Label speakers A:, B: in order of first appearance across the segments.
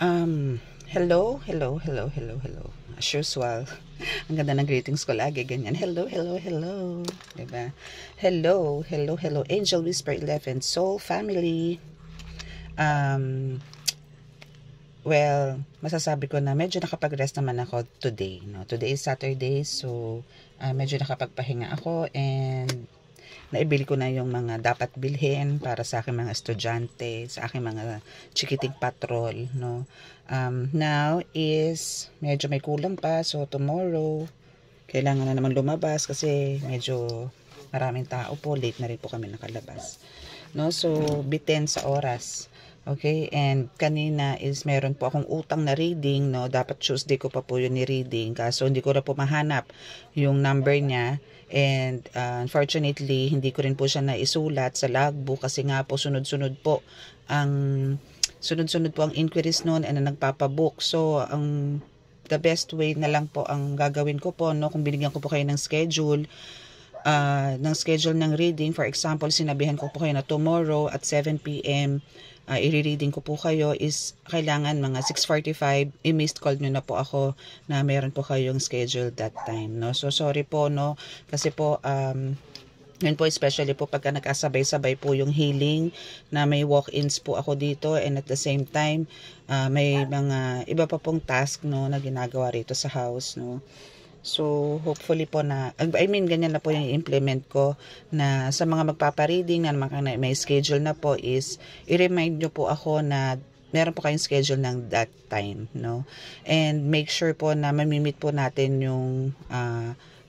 A: Hello, hello, hello, hello, hello. As usual, ang ganda ng greetings ko lagi, ganyan. Hello, hello, hello. Diba? Hello, hello, hello. Angel Whisper 11, Soul Family. Well, masasabi ko na medyo nakapag-rest naman ako today. No? Today is Saturday, so medyo nakapagpahinga ako and naibili ko na yung mga dapat bilhin para sa aking mga estudyante, sa aking mga chikiting patrol, no. Now is medyo may kulang pa, so tomorrow kailangan na naman lumabas kasi medyo maraming tao po, late na rin po kami nakalabas, no. So bitin sa oras. Okay, and kanina is meron po akong utang na reading, no. Dapat Tuesday ko pa po yun ni-reading, kaso hindi ko na po mahanap yung number niya. And unfortunately, hindi ko rin po siya naisulat sa logbook kasi nga po sunod-sunod po ang inquiries noon and nagpapabook. So, the best way na lang po ang gagawin ko po, no, kung binigyan ko po kayo ng schedule ng reading. For example, sinabihan ko po kayo na tomorrow at 7 p.m. I-reading ko po kayo is kailangan mga 6:45 i-missed call nyo na po ako na meron po kayong schedule that time, no. So sorry po, no, kasi po yun po, especially po pagka nagkasabay-sabay po yung healing na may walk-ins po ako dito and at the same time may mga iba pa pong task, no, na ginagawa rito sa house, no. So, hopefully po na, ganyan na po yung implement ko na sa mga magpapareading na may schedule na po is, i-remind nyo po ako na meron po kayong schedule ng that time, no? And make sure po na mamimit po natin yung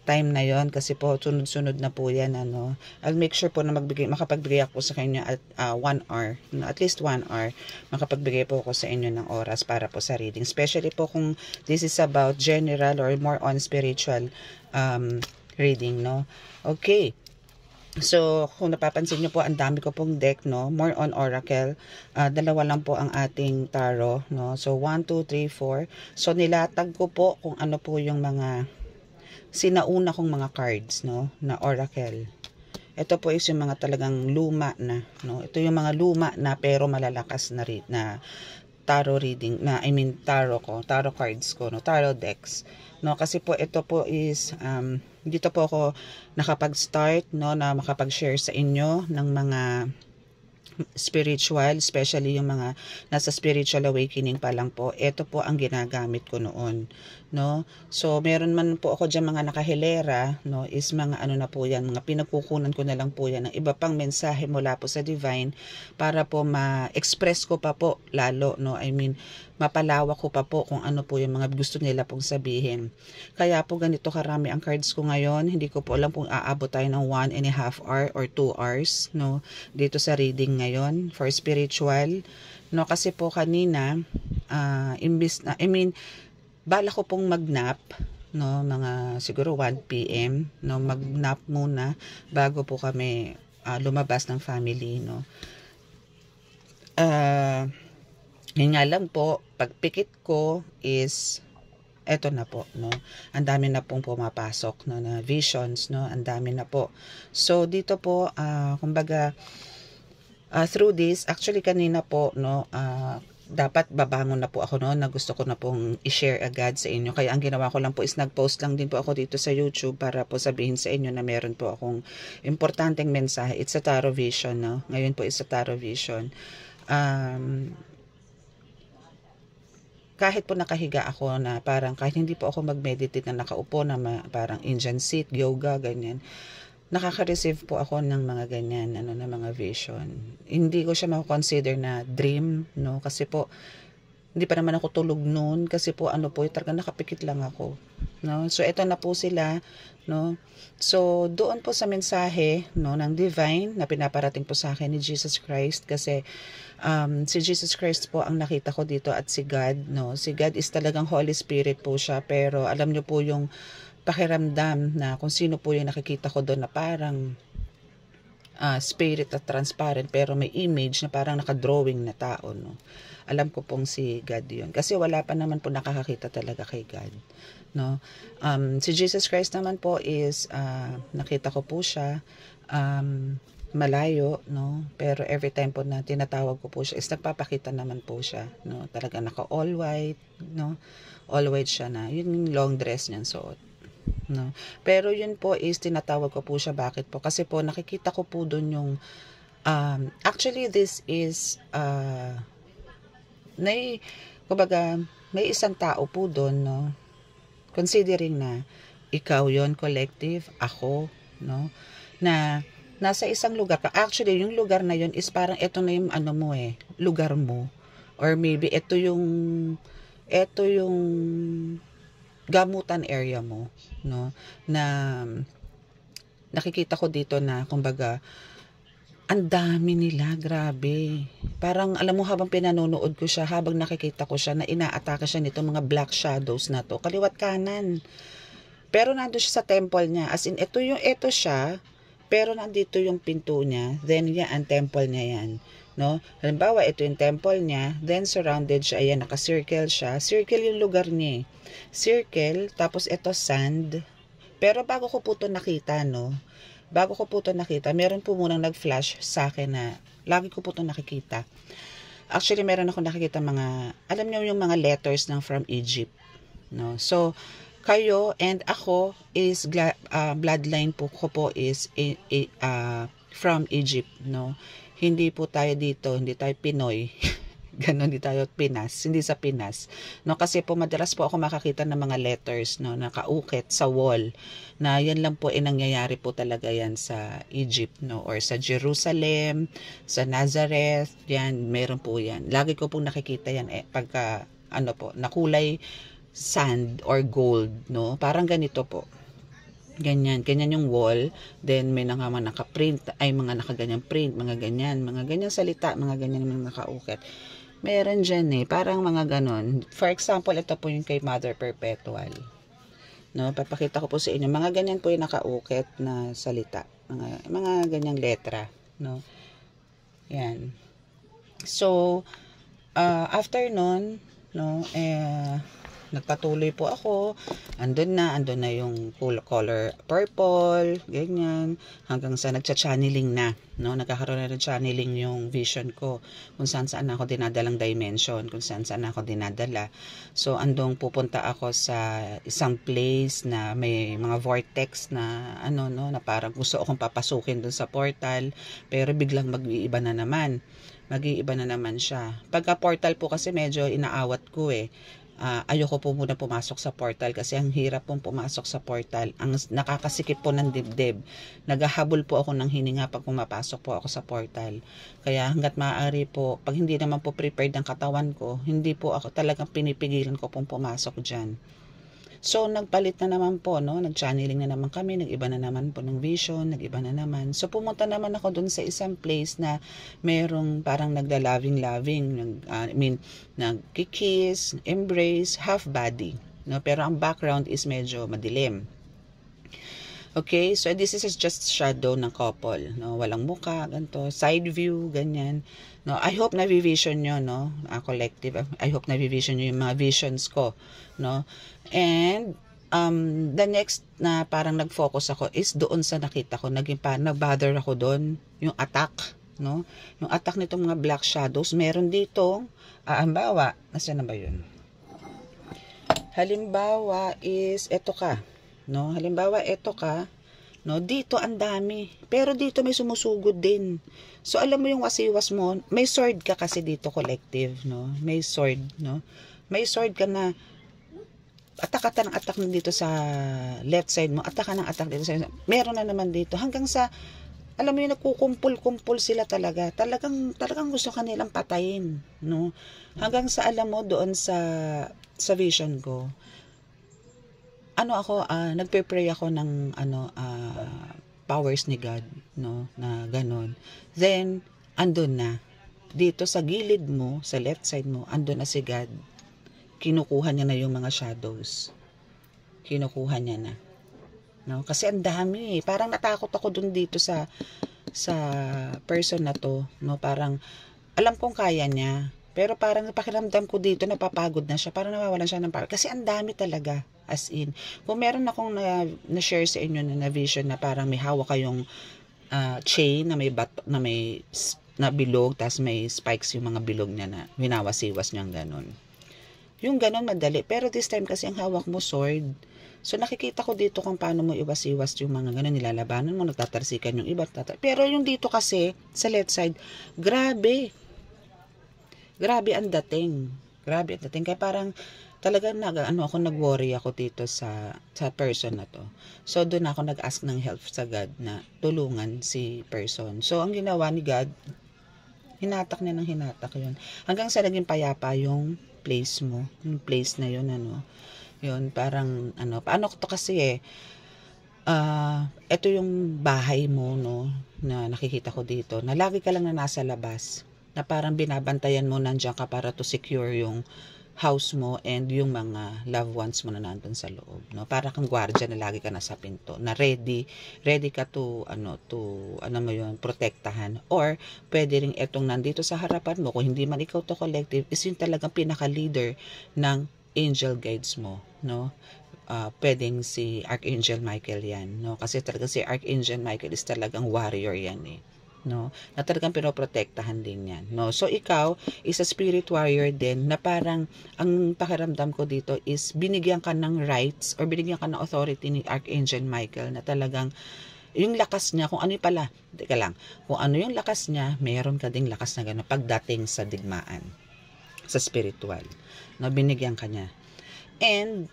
A: time na yon kasi po sunod-sunod na po yan, ano. I'll make sure po na makapagbigay ako sa kanya at 1 hour, no, at least 1 hour makapagbigay po ako sa inyo ng oras para po sa reading, especially po kung this is about general or more on spiritual reading, no. Okay, so kung napapansin nyo po, ang dami ko pong deck, no, more on oracle. Dalawa lang po ang ating tarot, no. So 1, 2, 3, 4. So nilatag ko po kung ano po yung mga sinauna kong mga cards, no, na oracle. Ito po is yung mga talagang luma na, no. Ito yung mga luma na pero malalakas na na tarot reading, na tarot cards ko, no, tarot decks, no, kasi po ito po is dito po ako nakapag-start, no, na makapag-share sa inyo ng mga spiritual, especially yung mga nasa spiritual awakening pa lang po. Ito po ang ginagamit ko noon, no. So meron man po ako diyan mga nakahilera, no, is mga ano na po yan, mga pinagkukunan ko na lang po yan ng iba pang mensahe mula po sa divine para po ma-express ko pa po lalo, no. Mapalawak ko pa po kung ano po yung mga gusto nila pong sabihin. Kaya po ganito karami ang cards ko ngayon. Hindi ko po alam kung aabot tayo ng 1.5 hour or 2 hours, no, dito sa reading ngayon for spiritual, no. Kasi po kanina imbis na, bala ko pong mag-nap, no, mga siguro 1 p.m, no, mag-nap muna bago po kami lumabas ng family, no. Yun nga lang po, pagpikit ko is eto na po, no. Ang dami na pong pumapasok, no, na visions, no. Ang dami na po. So dito po kumbaga through this, actually kanina po, no, dapat babangon na po ako noon na gusto ko na pong i-share agad sa inyo. Kaya ang ginawa ko lang po is nag-post lang din po ako dito sa YouTube para po sabihin sa inyo na meron po akong importanteng mensahe. It's a tarot vision, no. Ngayon po is a tarot vision. Kahit po nakahiga ako na parang kahit hindi po ako mag-meditate na nakaupo na parang Indian seat, yoga, ganyan, nakaka-receive po ako ng mga ganyan, na mga vision. Hindi ko siya mako-consider na dream, no, kasi po hindi pa naman ako tulog noon kasi po talaga nakapikit lang ako, no. So ito na po sila, no. So doon po sa mensahe, no, ng divine na pinaparating po sa akin ni Jesus Christ, kasi si Jesus Christ po ang nakita ko dito at si God, no. Si God is talagang Holy Spirit po siya, pero alam niyo po yung pakiramdam na kung sino po yung nakikita ko doon na parang spirit at transparent pero may image na parang nakadrawing na tao, no. Alam ko pong si God yun kasi wala pa naman po nakakakita talaga kay God, no. Si Jesus Christ naman po is nakita ko po siya malayo, no? Pero every time po na tinatawag ko po siya, is nagpapakita naman po siya, no? Talaga naka all white, no? All white siya na. Yun yung long dress niyan suot, no? Pero yun po is tinatawag ko po siya. Bakit po? Kasi po nakikita ko po dun yung actually this is kumbaga, may isang tao po dun, no? Considering na ikaw yon collective, ako, no? Na nasa isang lugar ka. Actually, yung lugar na yon is parang ito na yung ano mo lugar mo. Or maybe ito yung gamutan area mo, no? Na nakikita ko dito na kumbaga ang dami nila, grabe. Parang alam mo habang pinanonood ko siya, habang nakikita ko siya na inaatake siya nito mga black shadows na to, kaliwat kanan. Pero nandun siya sa temple niya. As in, ito siya, pero nandito yung pinto niya. Then, yan, ang temple niya yan. No? Halimbawa, ito yung temple niya. Then, surrounded siya. Ayan, naka-circle siya. Circle yung lugar niya. Circle, tapos ito sand. Pero bago ko po ito nakita, no? Meron po munang nag-flash sa akin na lagi ko po ito nakikita. Actually, meron ako nakikita alam niyo yung mga letters ng from Egypt. No? So, kayo and ako is bloodline po ko po is from Egypt, no? Hindi po tayo dito, hindi tayo Pinoy. Ganon, hindi tayo Pinas, hindi sa Pinas. No, kasi po madalas po ako makakita ng mga letters, no, nakaukit sa wall. Na yan lang po nangyayari po talaga yan sa Egypt, no, or sa Jerusalem, sa Nazareth, yan, meron po yan. Lagi ko pong nakikita yan pagka nakulay sand or gold, no? Parang ganito po. Ganyan yung wall. Then may nakaprint, mga nakaganyang print, mga ganyan salita, mga ganyan mga nakaukit. Meron dyan parang mga ganon. For example, ito po yung kay Mother Perpetual. No, papakita ko po sa inyo. Mga ganyan po yung nakaukit na salita. Mga ganyang letra, no? Yan. So, after nun, no, nagpatuloy po ako, andun na yung color purple, ganyan, hanggang sa nagcha-channeling na, no, nagkakaroon na ng channeling yung vision ko, kung saan ako dinadalang dimension, kung saan ako dinadala. So, andong pupunta ako sa isang place na may mga vortex na, na parang gusto akong papasukin dun sa portal, pero biglang mag-iiba na naman siya. Pagka portal po kasi medyo inaawat ko ayoko po muna pumasok sa portal kasi ang hirap pong pumasok sa portal. Ang nakakasikip po ng dibdib. Naghahabol po ako ng hininga pag pumapasok po ako sa portal. Kaya hanggat maaari po, pag hindi naman po prepared ang katawan ko, hindi po ako talagang pinipigilan ko pong pumasok dyan. So, nagpalit na naman po, no? Nag-channeling na naman kami, nag-iba na naman po ng vision, nag-iba na naman. So, pumunta naman ako dun sa isang place na merong parang nagla-loving-loving, nagkikiss, embrace, half body, no? Pero ang background is medyo madilim. Okay, so this is just shadow ng couple, no? Walang muka, ganito, side view, ganyan. No, I hope na-vision nyo, no? Collective, I hope na-vision nyo yung mga visions ko, no? And, the next na parang nag-focus ako is doon sa nakita ko, nag-bother ako doon, yung attack, no? Yung attack nitong mga black shadows, meron dito, halimbawa, nasaan na ba yun? Halimbawa is, eto ka, no? No, dito ang dami. Pero dito may sumusugod din. So, alam mo yung wasiwas mo, may sword ka kasi dito, collective, no? May sword, no? May sword ka na, attack na dito sa left side mo, attack dito sa, meron na naman dito. Hanggang sa, alam mo yung nagkukumpul-kumpul sila talaga. Talagang gusto kanilang patayin, no? Hanggang sa, alam mo, doon sa vision ko, nagpe-pray ako ng powers ni God, no, na ganon. Then andun na dito sa gilid mo, sa left side mo, andun na si God. Kinukuha niya na yung mga shadows. Kinukuha niya na. No, kasi ang dami. Parang natakot ako dun dito sa person na to, no, parang alam kong kaya niya. Pero parang pakiramdam ko dito, napapagod na siya. Parang nawawalan siya ng power. Kasi ang dami talaga. As in. Kung meron akong na-share sa inyo na vision na parang may hawak kayong chain na may na bilog, tas may spikes yung mga bilog niya na winawasiwas niyang ganun. Yung ganun madali, pero this time kasi ang hawak mo sword. So nakikita ko dito kung paano mo iwas-iwas yung mga ganun, nilalabanan mo, nagtatarsikan yung iba. Pero yung dito kasi, sa left side, grabe. Grabe ang dating. Grabe ang dating. Kaya parang talagang nag-worry ako dito sa person na to. So doon ako nag-ask ng help sa God na tulungan si person. So ang ginawa ni God, hinatak niya ng hinatak yun. Hanggang sa naging payapa yung place mo. Yung place na yun, yun, parang, paano ko to kasi ito yung bahay mo, na nakikita ko dito, na lagi ka lang na nasa labas, na parang binabantayan mo, nandiyan ka para to secure yung house mo and yung mga loved ones mo na nandun sa loob, para kang gwardiya na lagi ka nasa pinto, na ready ka to mo yun, protektahan. Or pwede rin etong nandito sa harapan mo, kung hindi man ikaw to collective, is yung talagang pinaka-leader ng angel guides mo, pwedeng si Archangel Michael yan, kasi talaga si Archangel Michael is talagang warrior yan, na talagang pinoprotektahan din yan, so ikaw is a spirit warrior din, na parang ang pakiramdam ko dito is binigyan ka ng rights or binigyan ka ng authority ni Archangel Michael, na talagang yung lakas niya, kung ano kung ano yung lakas niya, meron ka ding lakas na gano'n pagdating sa digmaan, sa spiritual, binigyan ka niya. And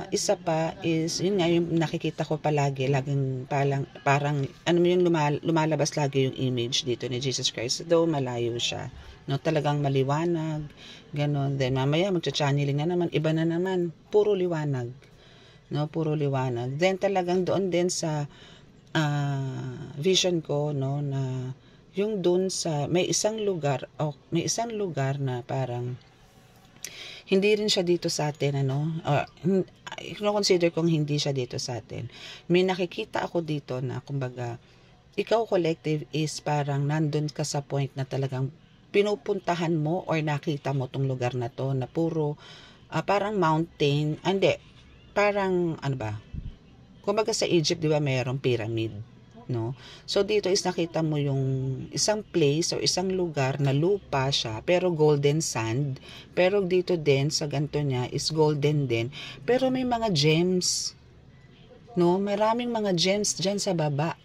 A: isa pa is yun nga yung nakikita ko palagi, laging parang yung lumalabas lagi yung image dito ni Jesus Christ, though malayo siya, talagang maliwanag ganon. Then mamaya magcha-channeling na naman, iba na naman, puro liwanag, puro liwanag. Then talagang doon din sa vision ko, na yung doon sa may isang lugar na parang hindi rin siya dito sa atin, consider kong hindi siya dito sa atin. May nakikita ako dito na, kumbaga, ikaw collective is parang nandun ka sa point na talagang pinupuntahan mo or nakita mo tong lugar na to, na puro, parang mountain, parang, kumbaga sa Egypt, di ba, mayroong pyramid, So dito is nakita mo yung isang place o isang lugar na lupa siya, pero golden sand. Pero dito din sa ganito niya is golden din, pero may mga gems, maraming mga gems diyan sa baba,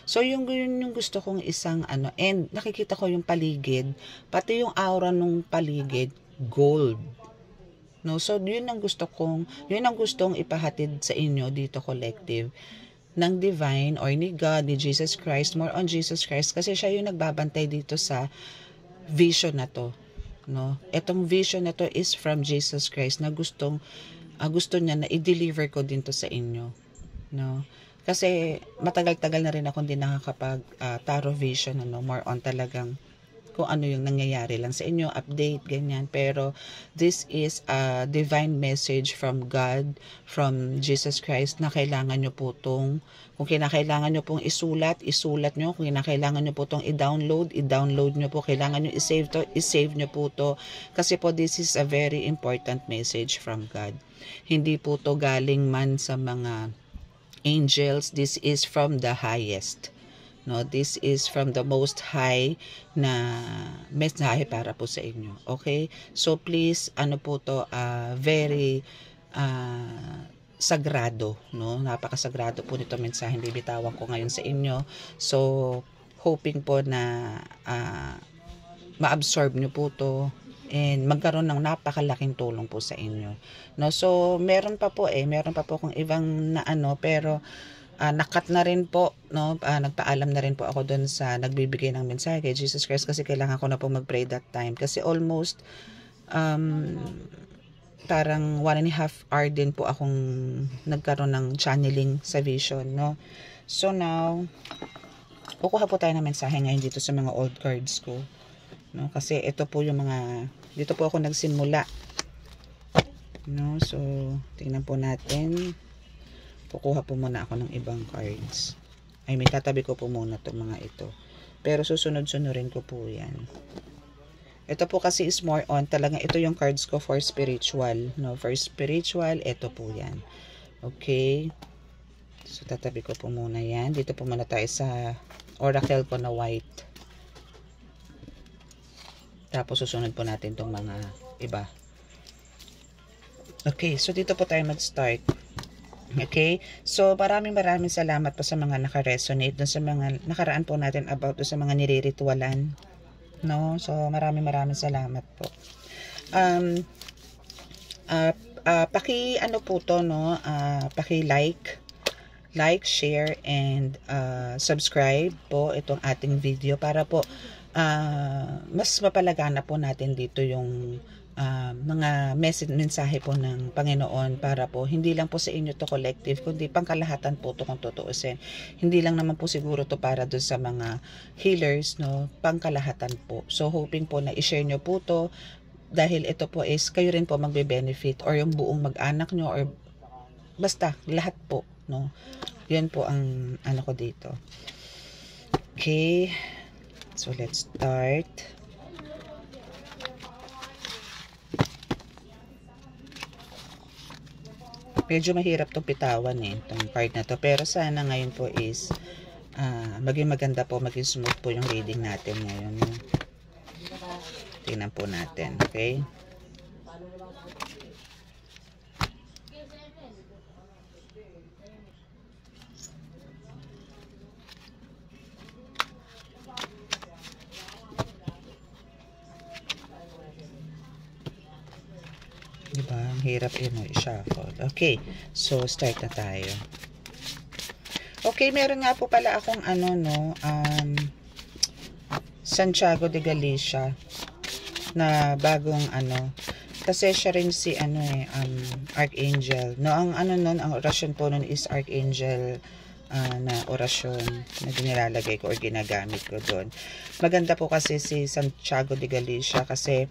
A: So yung gusto kong isang and nakikita ko yung paligid, pati yung aura nung paligid gold. So yun ang gustong ipahatid sa inyo dito collective, ng divine or ni God, ni Jesus Christ, more on Jesus Christ, kasi siya yung nagbabantay dito sa vision na to, Etong vision na to is from Jesus Christ, na gusto niya na i-deliver ko din to sa inyo, Kasi matagal-tagal na rin ako hindi nakakapag tarot vision, more on talagang kung ano yung nangyayari lang sa inyo, update, ganyan. Pero this is a divine message from God, from Jesus Christ, na kailangan nyo po kung kinakailangan nyo pong isulat nyo, kung kinakailangan nyo po i-download nyo po, kailangan nyo i-save nyo po to, kasi po this is a very important message from God. Hindi po to galing man sa mga angels, this is from the highest. This is from the most high na mensahe para po sa inyo. Okay? So please, po to, very sagrado, Napakasagrado po nito mensahe, bibitawan ko ngayon sa inyo. So hoping po na ma-absorb nyo po to and magkaroon ng napakalaking tulong po sa inyo. So meron pa po kung ibang pero nakat na rin po, nagpaalam na rin po ako doon sa nagbibigay ng mensahe kay Jesus Christ, kasi kailangan ko na po mag-pray that time, kasi almost parang 1.5 hour din po akong nagkaroon ng channeling sa vision, So now kukuha po tayo ng mensahe ngayon dito sa mga old cards ko, kasi ito po yung dito po ako nagsimula, So tingnan po natin. Kukuha po muna ako ng ibang cards. Tatabi ko po muna itong mga ito. Pero susunod-sunurin ko po yan. Ito po kasi is more on, talagang ito yung cards ko for spiritual. For spiritual, ito po yan. Okay? So, tatabi ko po muna yan. Dito po muna tayo sa oracle ko na white. Tapos, susunod po natin itong mga iba. Okay, so dito po tayo mag-start. Okay, so maraming salamat po sa mga naka-resonate dun sa mga nakaraan po natin about dun sa mga nire-ritualan. No? So, maraming salamat po. Ano po to, no? Paki-like, share, and subscribe po itong ating video para po mas mapalagana po natin dito yung mga mensahe po ng Panginoon para po hindi lang po sa inyo to collective kundi pangkalahatan po to kung tutuusin. Hindi lang naman po siguro to para doon sa mga healers, no, pangkalahatan po. So hoping po na i-share nyo po to dahil ito po is kayo rin po magbe-benefit or yung buong mag-anak nyo or basta lahat po, no. Yan po ang ano ko dito. Okay. So let's start. Medyo mahirap itong pitawan itong part na to. Pero sana ngayon po is maging maganda po, maging smooth po yung reading natin ngayon. Tingnan po natin, okay? Diba? Ang hirap i-shuffle. Okay. So, start na tayo. Okay, meron nga po pala akong Santiago de Galicia na bagong kasi siya rin si Archangel. No, ang ang orasyon po nun is Archangel na orasyon na nilalagay ko or ginagamit ko doon. Maganda po kasi si Santiago de Galicia kasi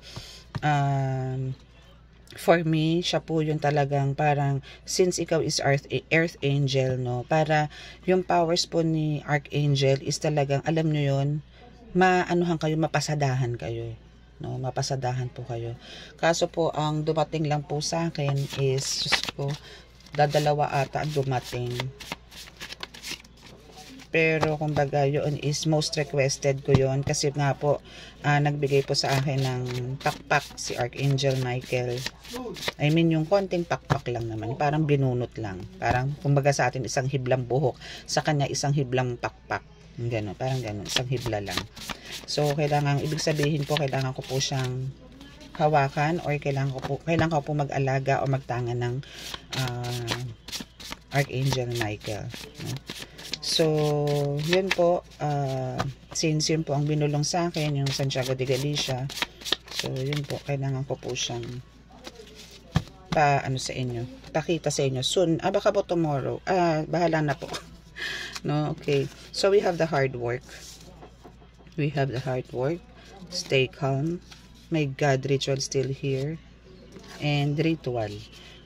A: for me, siya po yung talagang parang, since ikaw is earth angel, no, para yung powers po ni Archangel is talagang, alam nyo yun, maanuhan kayo, mapasadahan kayo, no, mapasadahan po kayo. Kaso po, ang dumating lang po sa akin is, Diyos ko, dadalawa ata ang dumating. Pero kumbaga yun is most requested ko yun kasi nga po nagbigay po sa akin ng pakpak si Archangel Michael. I mean yung konting pakpak lang naman, parang binunot lang. Parang kumbaga sa atin isang hiblang buhok, sa kanya isang hiblang pakpak. Gano'n, parang gano'n, isang hibla lang. So kailangan, ibig sabihin po kailangan ko po siyang hawakan or kailangan ko po mag-alaga o magtanga ng Archangel Michael. No? So, yun po, since yun po ang binulong sa akin, yung Santiago de Galicia, so yun po, kailangan ko po siyang sa inyo, pakita sa inyo soon, baka po tomorrow, bahala na po. No, okay, so we have the hard work, stay calm, my God, ritual still here, and ritual.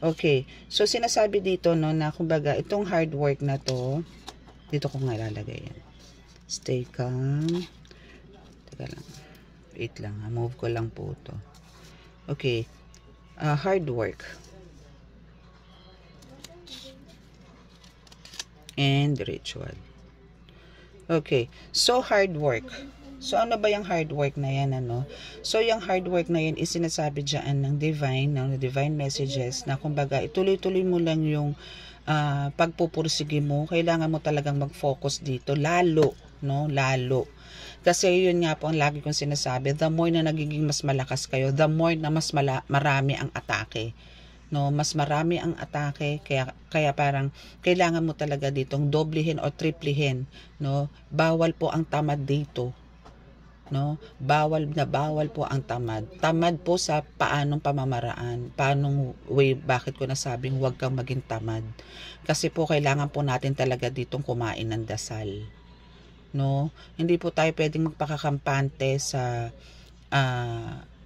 A: Okay, so sinasabi dito, no, na kumbaga, itong hard work na to, dito ko nga ilalagay yan. Stay calm. Teka lang. Wait lang. Move ko lang po to. Okay. Hard work. And ritual. Okay. So, hard work. So, ano ba yung hard work na yan, So, yung hard work na yan is sinasabi dyan ng divine messages na kumbaga, ituloy-tuloy mo lang yung pagpupursige mo, kailangan mo talagang mag-focus dito, lalo. Kasi yun nga po ang lagi kong sinasabi, the more na nagiging mas malakas kayo, the more na mas marami ang atake. No, mas marami ang atake, kaya parang kailangan mo talaga ditong doblehin o triplihin, no? Bawal po ang tamad dito. No, bawal po ang tamad. Tamad po sa paanong pamamaraan, paanong way, bakit ko nasabing huwag kang maging tamad. Kasi po kailangan po natin talaga ditong kumain ng dasal. No, hindi po tayo pwedeng magpakakampante sa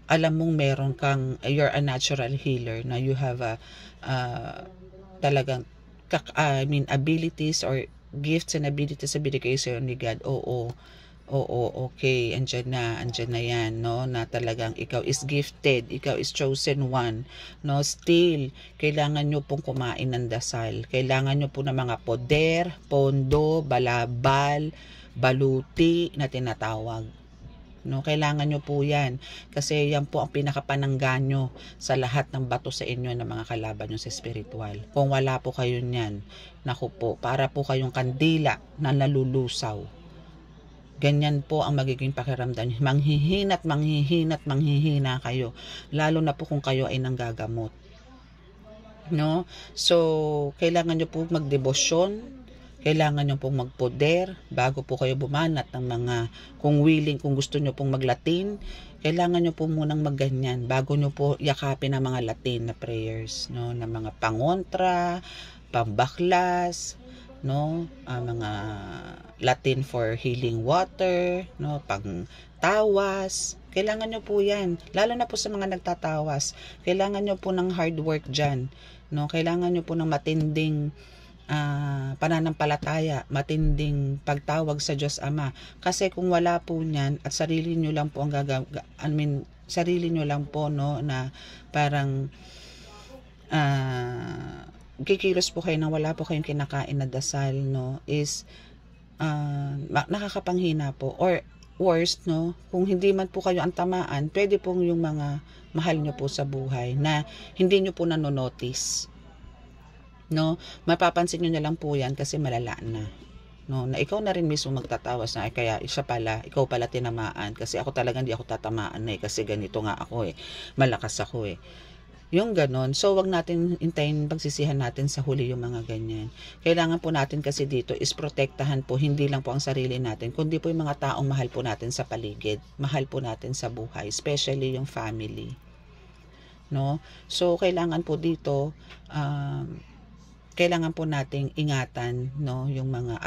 A: alam mong meron kang, you're a natural healer, na you have a talagang abilities or gifts and abilities sa binigay sa'yo ni God. Oo. Oo, okay, andyan na yan, no, na talagang ikaw is gifted, ikaw is chosen one, no, still, kailangan nyo pong kumain ng dasal, kailangan nyo po ng mga poder, pondo, balabal, baluti na tinatawag, no, kailangan nyo po yan, kasi yan po ang pinakapananggan nyo sa lahat ng bato sa inyo ng mga kalaban nyo sa spiritual. Kung wala po kayo niyan, naku po, para po kayong kandila na nalulusaw. Ganyan po ang magiging pakiramdam niyo. Manghihina kayo. Lalo na po kung kayo ay nanggagamot. No? So, kailangan nyo po magdebosyon. Kailangan nyo pong magpoder bago po kayo bumanat ng mga, kung willing, kung gusto nyo pong maglatin, kailangan nyo po munang magganyan bago nyo po yakapin ang mga Latin na prayers, no? Na mga pangontra, pambaklas, no, mga Latin for healing water, no, pang tawas, kailangan nyo po yan, lalo na po sa mga nagtatawas, kailangan nyo po ng hard work dyan, no, kailangan nyo po ng matinding pananampalataya, matinding pagtawag sa Diyos Ama, kasi kung wala po nyan, at sarili nyo lang po ang sarili nyo lang po, no, na parang kikilos po kayo nang wala po kayong kinakain na dasal, no, is nakakapanghina po, or worst, no, kung hindi man po kayo ang tamaan, pwede pong yung mga mahal nyo po sa buhay na hindi nyo po nanonotice, no, mapapansin nyo na lang po yan kasi malala na, no, na ikaw na rin mismo magtatawas na, ay kaya ikaw pala tinamaan, kasi ako talaga hindi ako tatamaan na kasi ganito nga ako malakas ako yung ganon. So, wag natin hintayin pagsisihan natin sa huli yung mga ganyan. Kailangan po natin kasi dito is protektahan po, hindi lang po ang sarili natin, kundi po yung mga taong mahal po natin sa paligid, mahal po natin sa buhay, especially yung family. No? So, kailangan po dito, kailangan po nating ingatan, no, yung mga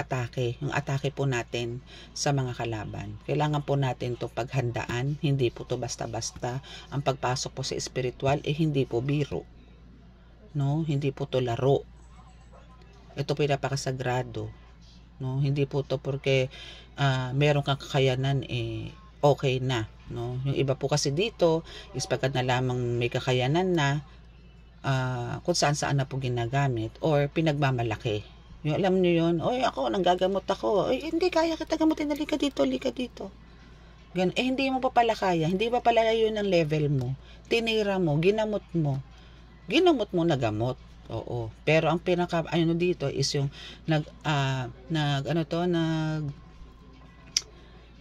A: yung atake po natin sa mga kalaban. Kailangan po natin to paghandaan, hindi po to basta-basta. Ang pagpasok po sa spiritual hindi po biro, no, hindi po to laro. Ito po napakasagrado, no, hindi po to porque meron kang kakayanan okay na, no. Yung iba po kasi dito is pagkat na lamang may kakayanan na, kung saan na po ginagamit or pinagmamalaki. Yung alam niyo yun, oy ako, nanggagamot ako. Oy, hindi kaya kita gamutin, halika dito. Gan, hindi mo pa pala kaya, hindi pa pala yun ang level mo. Tinira mo, ginamot mo na gamot. Oo. Pero ang pinaka dito is yung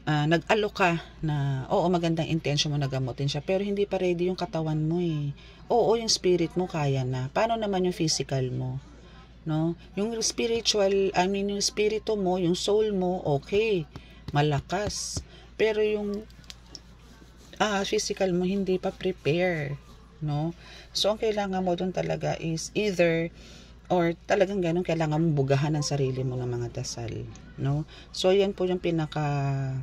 A: nag-alok ka na, oo, magandang intention mo na gamutin siya, pero hindi pa ready yung katawan mo Oo, yung spirit mo kaya na. Paano naman yung physical mo? No? Yung spiritual, yung spirito mo, yung soul mo, okay, malakas. Pero yung physical mo, hindi pa prepare. No? So, ang kailangan mo doon talaga is either or talagang ganun, kailangan mong bugahan ang sarili mo ng mga dasal, no? So, yan po yung pinaka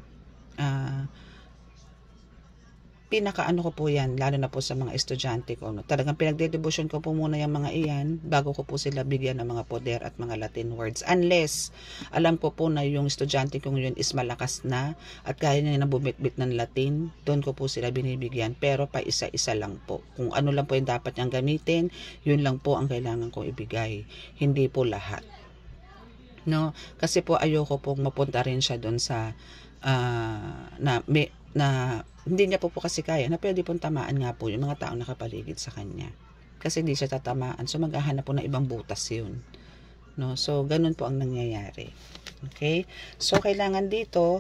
A: ko po yan, lalo na po sa mga estudyante ko, no? Talagang pinagdedebosyon ko po muna yung mga iyan bago ko po sila bigyan ng mga poder at mga Latin words, unless alam ko po na yung estudyante kong yun is malakas na at kaya niya na bumitbit ng Latin, doon ko po sila binibigyan, pero pa isa-isa lang po. Kung ano lang po yung dapat niyang gamitin, yun lang po ang kailangan kong ibigay, hindi po lahat, no? Kasi po ayoko pong mapunta rin siya doon sa na hindi niya po kasi kaya, na pwede pong tamaan nga po yung mga taong nakapaligid sa kanya. Kasi hindi siya tatamaan. So, maghahanap po ng ibang butas yun. No? So, ganun po ang nangyayari. Okay? So, kailangan dito,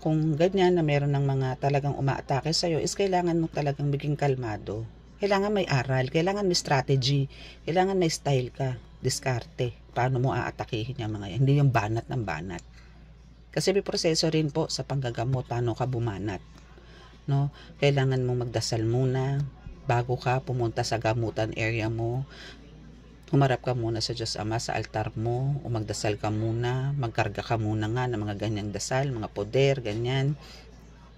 A: kung ganyan na meron ng mga talagang umaatake sa'yo, is kailangan mo talagang maging kalmado. Kailangan may aral, kailangan may strategy, kailangan may style ka, diskarte. Paano mo aatakihin yung mga yan? Hindi yung banat ng banat. Kasi may proseso rin po sa panggagamot, paano ka bumanat. No? Kailangan mong magdasal muna bago ka pumunta sa gamutan area mo. Humarap ka muna sa Diyos Ama, sa altar mo, o magdasal ka muna, magkarga ka muna nga ng mga ganyang dasal, mga poder, ganyan.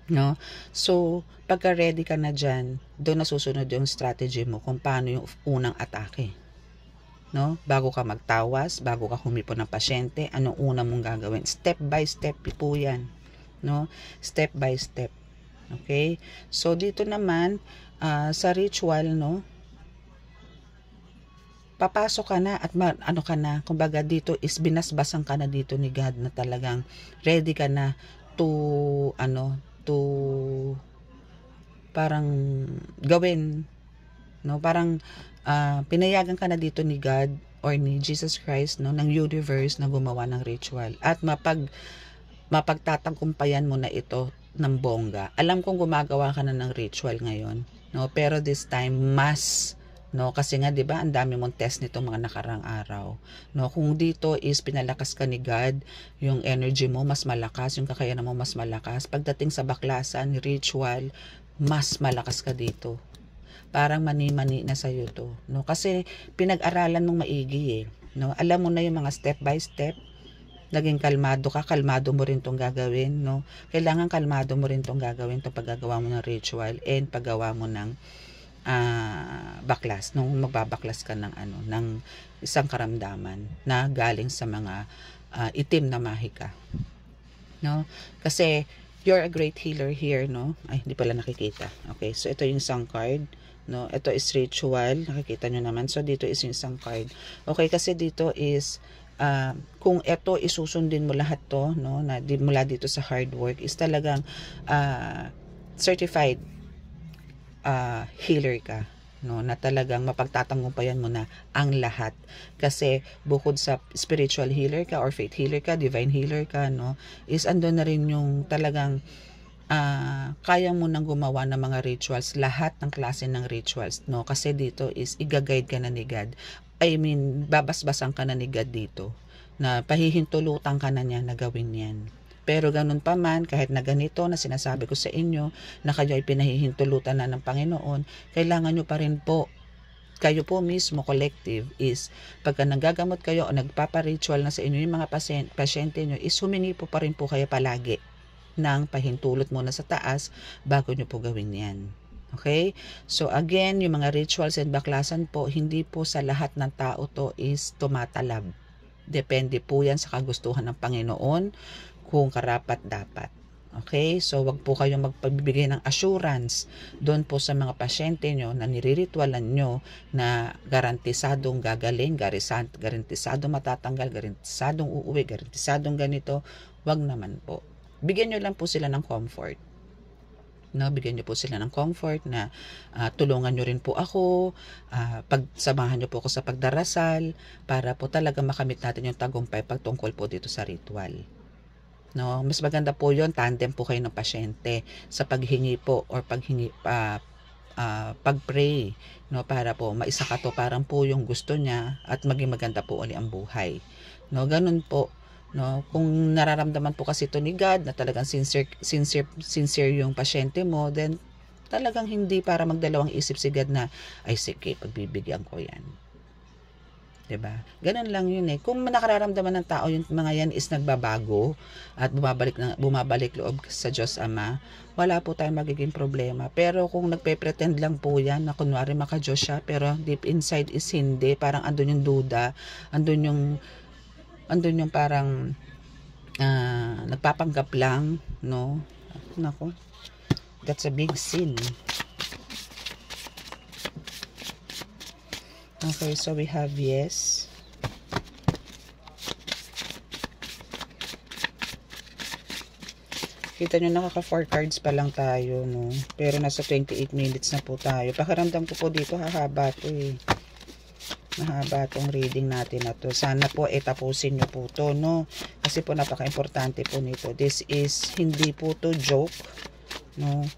A: No? So, pagka ready ka na dyan, doon nasusunod yung strategy mo kung paano yung unang atake. No? Bago ka magtawas, bago ka humipon ng pasyente, anong una mong gagawin? Step by step po yan. no? Step by step. Okay? So dito naman sa ritual, no? Papasok ka na at ano ka na, kumbaga dito is binasbasan ka na dito ni God na talagang ready ka na to parang gawin, no? Parang pinayagan ka na dito ni God or ni Jesus Christ, no, ng universe na gumawa ng ritual at mapagtatagpumpayan mo na ito ng bongga. Alam kong gumagawa ka na ng ritual ngayon, no, pero this time mas, no, kasi nga 'di ba ang dami mong test nitong mga nakarang araw, no? Kung dito is pinalakas ka ni God, yung energy mo mas malakas, yung kakayanan mo mas malakas. Pagdating sa baklasan, ritual, mas malakas ka dito. Parang mani-mani na sa iyo to, no? Kasi pinag-aralan mong maigi, no? Alam mo na yung mga step by step. Naging kalmado ka, kalmado mo rin tong gagawin, no? Kailangan kalmado mo rin tong gagawin, tong paggagawa mo ng ritual and paggawa mo ng baklas, nung magbabaklas ka ng ng isang karamdaman na galing sa mga itim na mahika, no? Kasi you're a great healer here, no? Ay, hindi pala nakikita. Okay, so ito yung isang card, no? Ito is ritual, nakikita nyo naman. So dito is yung isang card. Okay, kasi dito is kung ito isusundin mo lahat to, no, na mula dito sa hard work, is talagang certified healer ka, no, na talagang mapagtatanggumpayan mo na ang lahat. Kasi bukod sa spiritual healer ka or faith healer ka, divine healer ka, no, is andun na rin yung talagang kaya mo nang gumawa ng mga rituals, lahat ng klase ng rituals, no, kasi dito is igaguide ka na ni God. I mean, babasbasan ka na ni God dito, na pahihintulutan ka na niya na gawin yan. Pero ganun pa man, kahit na ganito na sinasabi ko sa inyo, na kayo ay pinahihintulutan na ng Panginoon, kailangan nyo pa rin po, kayo po mismo, collective, is pagka nagagamot kayo o nagpapa-ritual na sa inyo yung mga pasyente nyo, is humingi po pa rin po kayo palagi ng pahintulot muna sa taas bago nyo po gawin yan. Okay? So again, yung mga rituals and baklasan po, hindi po sa lahat ng tao to is tumatalab. Depende po yan sa kagustuhan ng Panginoon, kung karapat dapat. Okay? So wag po kayong magpabibigay ng assurance doon po sa mga pasyente nyo na nire-ritualan nyo na garantisadong gagaling, garantisadong matatanggal, garantisadong uuwi, garantisadong ganito. Wag naman po. Bigyan nyo lang po sila ng comfort. No, bigyan nyo po sila ng comfort na tulungan nyo rin po ako, pagsamahan nyo po ako sa pagdarasal para po talaga makamit natin yung tagumpay pagtungkol po dito sa ritual. No, mas maganda po yon, tandem po kayo ng pasyente sa paghingi po or pag-pray, no, para po maisaka to parang po yung gusto niya at maging maganda po uli ang buhay. No, ganun po. No, kung nararamdaman po kasi ito ni God na talagang sincere yung pasyente mo, then talagang hindi para magdalawang isip si God na ay sige, pagbibigyan ko yan. 'Di ba? Ganun lang yun eh. Kung nakararamdaman ng tao yung mga yan is nagbabago at bumabalik loob sa Diyos Ama, wala po tayong magiging problema. Pero kung nagpe-pretend lang po yan na kunwari maka-Diyos siya, pero deep inside is hindi, parang andun yung duda, andun yung parang nagpapanggap lang, no? Nako, that's a big sin. Okay, so we have yes. Kita nyo, nakaka 4 cards pa lang tayo, no? Pero nasa 28 minutes na po tayo. Pakiramdam ko po dito, hahaba to eh. Mahaba tong reading natin na to. Sana po tapusin nyo po to, no? Kasi po napaka-importante po nito. This is, hindi po to joke, no?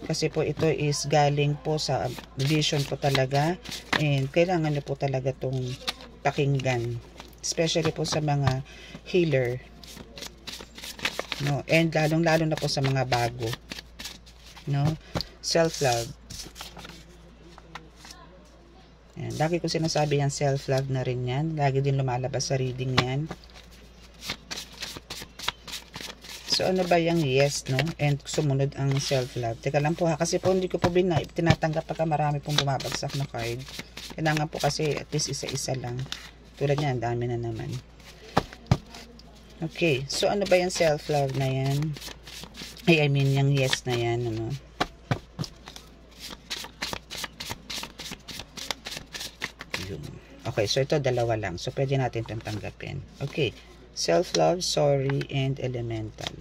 A: Kasi po ito is galing po sa vision po talaga. And kailangan nyo po talaga tong pakinggan. Especially po sa mga healer, no? And lalong-lalo na po sa mga bago, no? Self-love. Yan. Lagi ko sinasabi yan, self-love na rin yan. Lagi din lumalabas sa reading yan. So, ano ba yung yes, no? And sumunod ang self-love. Teka lang po ha, kasi po hindi ko po tinatanggap pagka marami pong bumabagsak na card. Kailangan po kasi at least isa-isa lang. Tulad niyan, dami na naman. Okay, so ano ba yung self-love na yan? I mean, yung yes na yan, ano. Okay, so ito dalawa lang. So, pwede natin itong tanggapin. Okay, self-love, sorry, and elemental.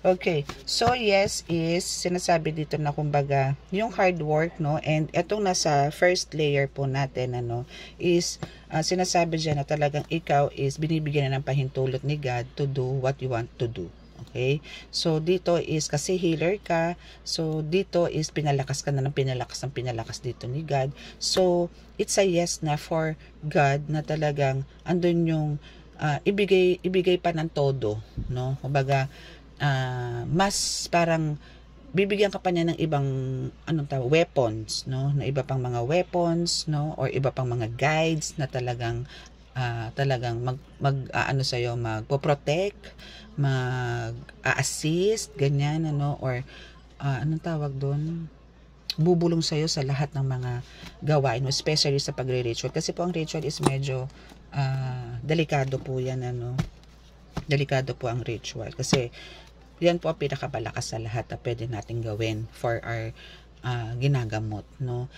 A: Okay, so yes is sinasabi dito na kumbaga yung hard work, no, and etong nasa first layer po natin, ano, is sinasabi dyan na talagang ikaw is binibigyan na ng pahintulot ni God to do what you want to do. Okay? So, dito is kasi healer ka. So, dito is pinalakas ka na ng pinalakas dito ni God. So, it's a yes na for God na talagang andun yung ibigay pa ng todo, no? Kumbaga, mas parang bibigyan ka pa niya ng ibang weapons, no? Na iba pang mga weapons, no? Or iba pang mga guides na talagang sa'yo, magpo-protect, mag-assist, ganyan, ano, or anong tawag doon? Bubulong sa'yo sa lahat ng mga gawain mo, especially sa pagre-ritual. Kasi po ang ritual is medyo delikado po yan, ano. Delikado po ang ritual. Kasi yan po ang pinakabalakas sa lahat na pwede natin gawin for our ginagamot, no.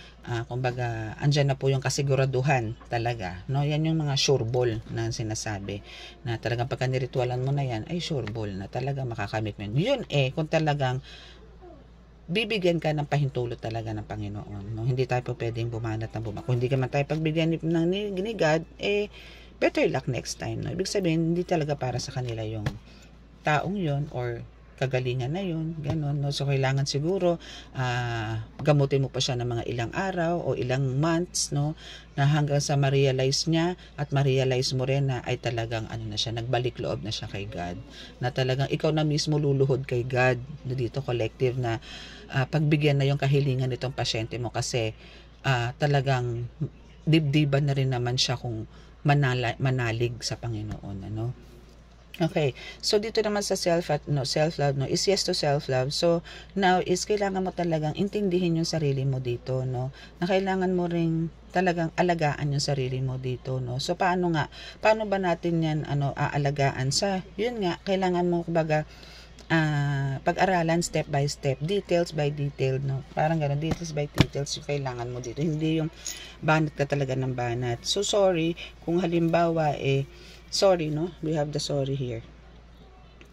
A: Kumbaga, andyan na po yung kasiguraduhan talaga, no. Yan yung mga sure ball na sinasabi, na talagang pagka niritualan mo na yan, ay sure ball na talaga makakamit mo yun. Kung talagang bibigyan ka ng pahintulot talaga ng Panginoon, no. Hindi tayo po pwedeng bumanat ng bumanat. Kung hindi ka man tayo pagbigyan ni God, better luck next time, no. Ibig sabihin, hindi talaga para sa kanila yung taong yon or kagalingan na yun, ganun, no? So, kailangan siguro, gamutin mo pa siya ng mga ilang araw o ilang months, no? Na hanggang sa ma-realize niya at ma-realize mo rin na ay talagang, nagbalik loob na siya kay God. Na talagang ikaw na mismo luluhod kay God, na dito collective na pagbigyan na yung kahilingan nitong pasyente mo kasi talagang dibdiban na rin naman siya kung manalig sa Panginoon, ano? Okay, so dito naman sa self-love, no, is yes to self-love. So, now is kailangan mo talagang intindihin yung sarili mo dito, no, na kailangan mo ring talagang alagaan yung sarili mo dito, no. So, paano ba natin yan, aalagaan? Yun nga, kailangan mo, kumbaga, pag-aralan step by step, details by detail, no, parang gano'n, details by details yung kailangan mo dito, hindi yung banat ka talaga ng banat. So, sorry, kung halimbawa, sorry, no? We have the sorry here.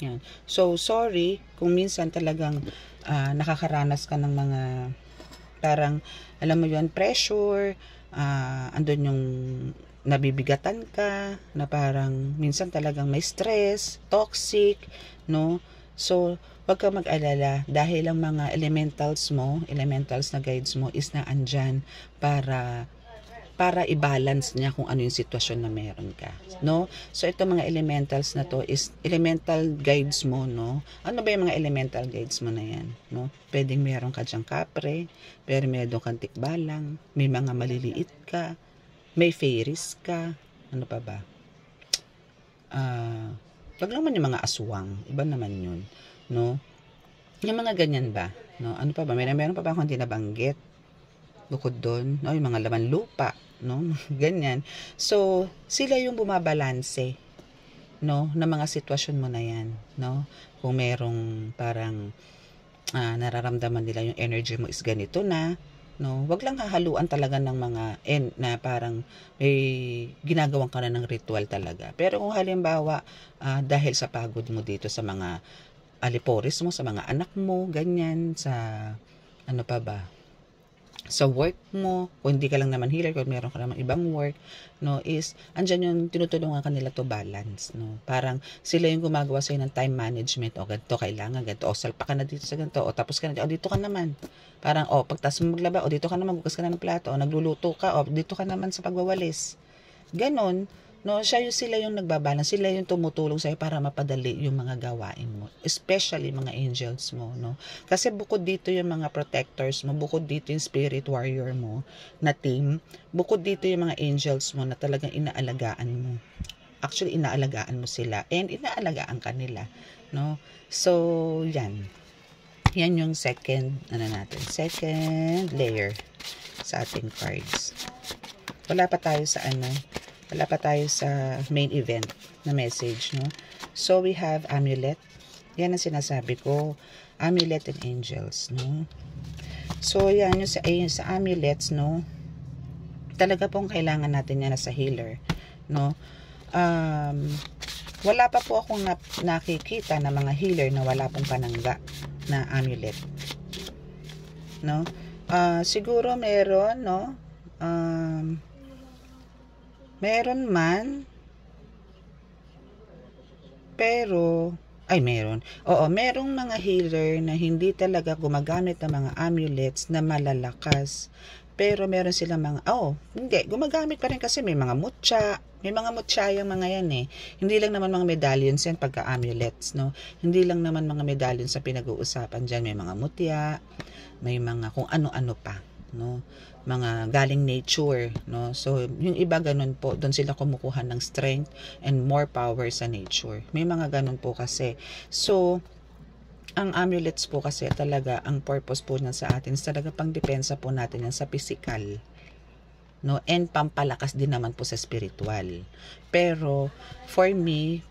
A: Yan. So, sorry kung minsan talagang nakakaranas ka ng mga parang, alam mo yun, pressure, andun yung nabibigatan ka, na parang minsan talagang may stress, toxic, no? So, wag ka mag-alala dahil ang mga elementals na guides mo is na andyan para i-balance niya kung ano yung sitwasyon na meron ka, no? So, ito mga elementals na to is elemental guides mo, no? Ano ba yung mga elemental guides mo na yan, no? Pwedeng meron ka dyang kapre, pero meron kang tikbalang, may mga maliliit ka, may fairies ka, ano pa ba? Wag naman yung mga aswang, iba naman yun, no? Yung mga ganyan ba, no? Ano pa ba? Meron pa ba akong hindi nabanggit? Bukod doon, no, yung mga laman lupa, no, ganyan. So, sila yung bumabalanse, no, na mga sitwasyon mo na yan, no. Kung merong parang nararamdaman nila yung energy mo is ganito na, no, wag lang hahaluan talaga ng mga na parang may ginagawan ka na ng ritual talaga. Pero kung halimbawa dahil sa pagod mo dito sa mga aliporis mo, sa mga anak mo, ganyan, sa ano pa ba, sa work mo, kung hindi ka lang naman healer, kung meron ka naman ibang work, no, is, andyan yung tinutulungan kanila to balance, no, parang sila yung gumagawa sa'yo ng time management, o ganito, kailangan, ganito, o salpa ka na dito sa ganito, o tapos ka na, o dito ka naman, parang, pagtas mo maglaba, o dito ka naman, bukas ka na ng plato, o nagluluto ka, o dito ka naman sa pagwawalis, ganon, no, sila yung nagbabalance, sila yung tumutulong sa'yo para mapadali yung mga gawain mo, especially mga angels mo, no, kasi bukod dito yung mga protectors mo, bukod dito yung spirit warrior mo na team, bukod dito yung mga angels mo na talagang inaalagaan mo, actually inaalagaan mo sila, and inaalagaan ka nila, no, so yan yung second layer sa ating cards. Wala pa tayo sa main event na message, no? So, we have amulet, Yan ang sinasabi ko, amulet and angels, no? So, yan, yung sa amulets, no? Talaga pong kailangan natin yan sa healer, no? Wala pa po akong nakikita na mga healer na wala pong panangga na amulet, no? Siguro meron, no? Meron man, pero meron. Oo, merong mga healer na hindi talaga gumagamit ng mga amulets na malalakas. Pero meron silang mga, hindi, gumagamit pa rin kasi may mga mutya. May mga mutya yung mga yan eh. Hindi lang naman mga medallions yan pagka-amulets, no? Hindi lang naman mga medallions sa pinag-uusapan dyan. May mga mutya, may mga kung ano-ano pa, no? Mga galing nature, no? So, yung iba ganun po, doon sila kumukuha ng strength and more power sa nature. May mga ganun po kasi. So, ang amulets po kasi talaga, ang purpose po niyan sa atin is talaga pang depensa po natin yan sa physical, no? And pampalakas din naman po sa spiritual. Pero, for me,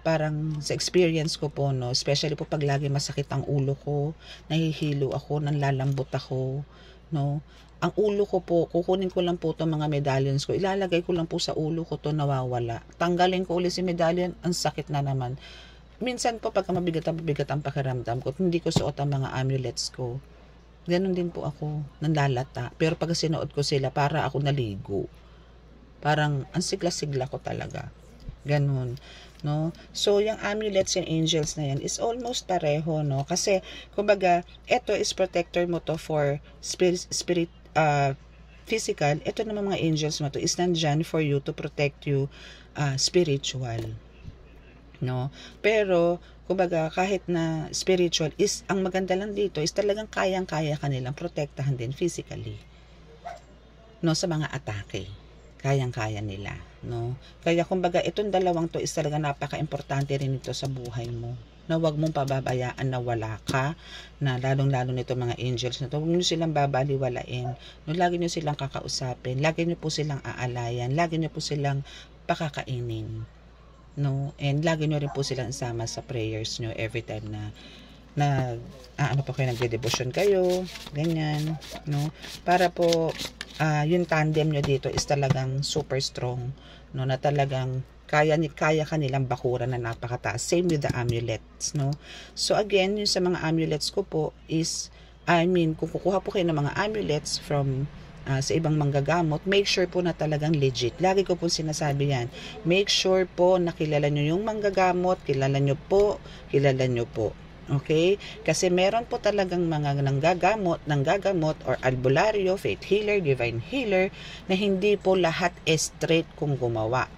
A: parang sa experience ko po, no? Especially po pag lagi masakit ang ulo ko, nahihilo ako, nanlalambot ako, no? Ang ulo ko po, kukunin ko lang po itong mga medallions ko, ilalagay ko lang po sa ulo ko to, nawawala. Tanggalin ko ulit si medallion, ang sakit na naman. Minsan po, pagka mabigat ang pakiramdam ko, hindi ko suot ang mga amulets ko. Ganon din po ako, nanlalata. Pero pag sinuot ko sila, para ako naligo. Parang, ang sigla-sigla ko talaga. Ganon, no? So, yung amulets and angels na yan is almost pareho, no? Kasi, kumbaga, ito is protector mo to for physical. Ito naman mga angels mo to is nandyan for you to protect you spiritual. No? Pero, kumbaga, kahit na spiritual is, ang maganda lang dito is talagang kayang-kaya kanilang protektahan din physically. No? Sa mga atake. Kayang-kaya nila. No? Kaya, kumbaga, itong dalawang to is talaga napaka-importante rin ito sa buhay mo. Na huwag mong pababayaan na wala ka, na lalong-lalo nito mga angels na to, huwag nyo silang babaliwalain. No? Lagi nyo silang kakausapin. Lagi nyo po silang aalayan. Lagi nyo po silang pakakainin. No, and lagi nyo rin po silang isama sa prayers nyo every time na ano po kayo, nagde-devotion kayo, ganyan, no, para po yung tandem nyo dito is talagang super strong, no, na talagang kaya kanilang bakuran na napakataas. Same with the amulets, no. So again, yung sa mga amulets ko po is, kung kukuha po kayo ng mga amulets from sa ibang manggagamot, make sure po na talagang legit. Lagi ko po sinasabi yan. Make sure po na kilala nyo yung manggagamot, kilala nyo po. Okay? Kasi meron po talagang mga nanggagamot or albularyo, faith healer, divine healer, na hindi po lahat straight kung gumawa.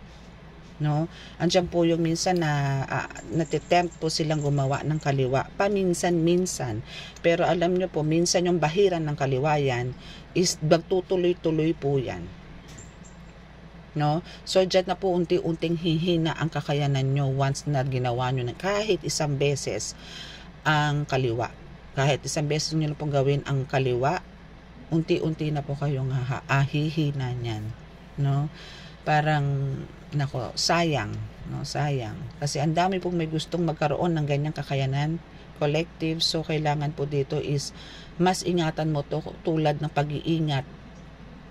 A: No? Andiyan po yung minsan na natitempt po silang gumawa ng kaliwa. Paminsan-minsan. Pero alam nyo po, minsan yung bahiran ng kaliwa yan is magtutuloy-tuloy po yan. No? So, dyan na po unti-unting hihina ang kakayanan nyo once na ginawa nyo na kahit isang beses ang kaliwa. Kahit isang beses nyo na pong gawin ang kaliwa, unti-unti na po kayong hihina niyan. No? Parang, sayang. No? Sayang. Kasi ang dami pong may gustong magkaroon ng ganyang kakayanan, collective. So, kailangan po dito is mas ingatan mo to tulad ng pag-iingat,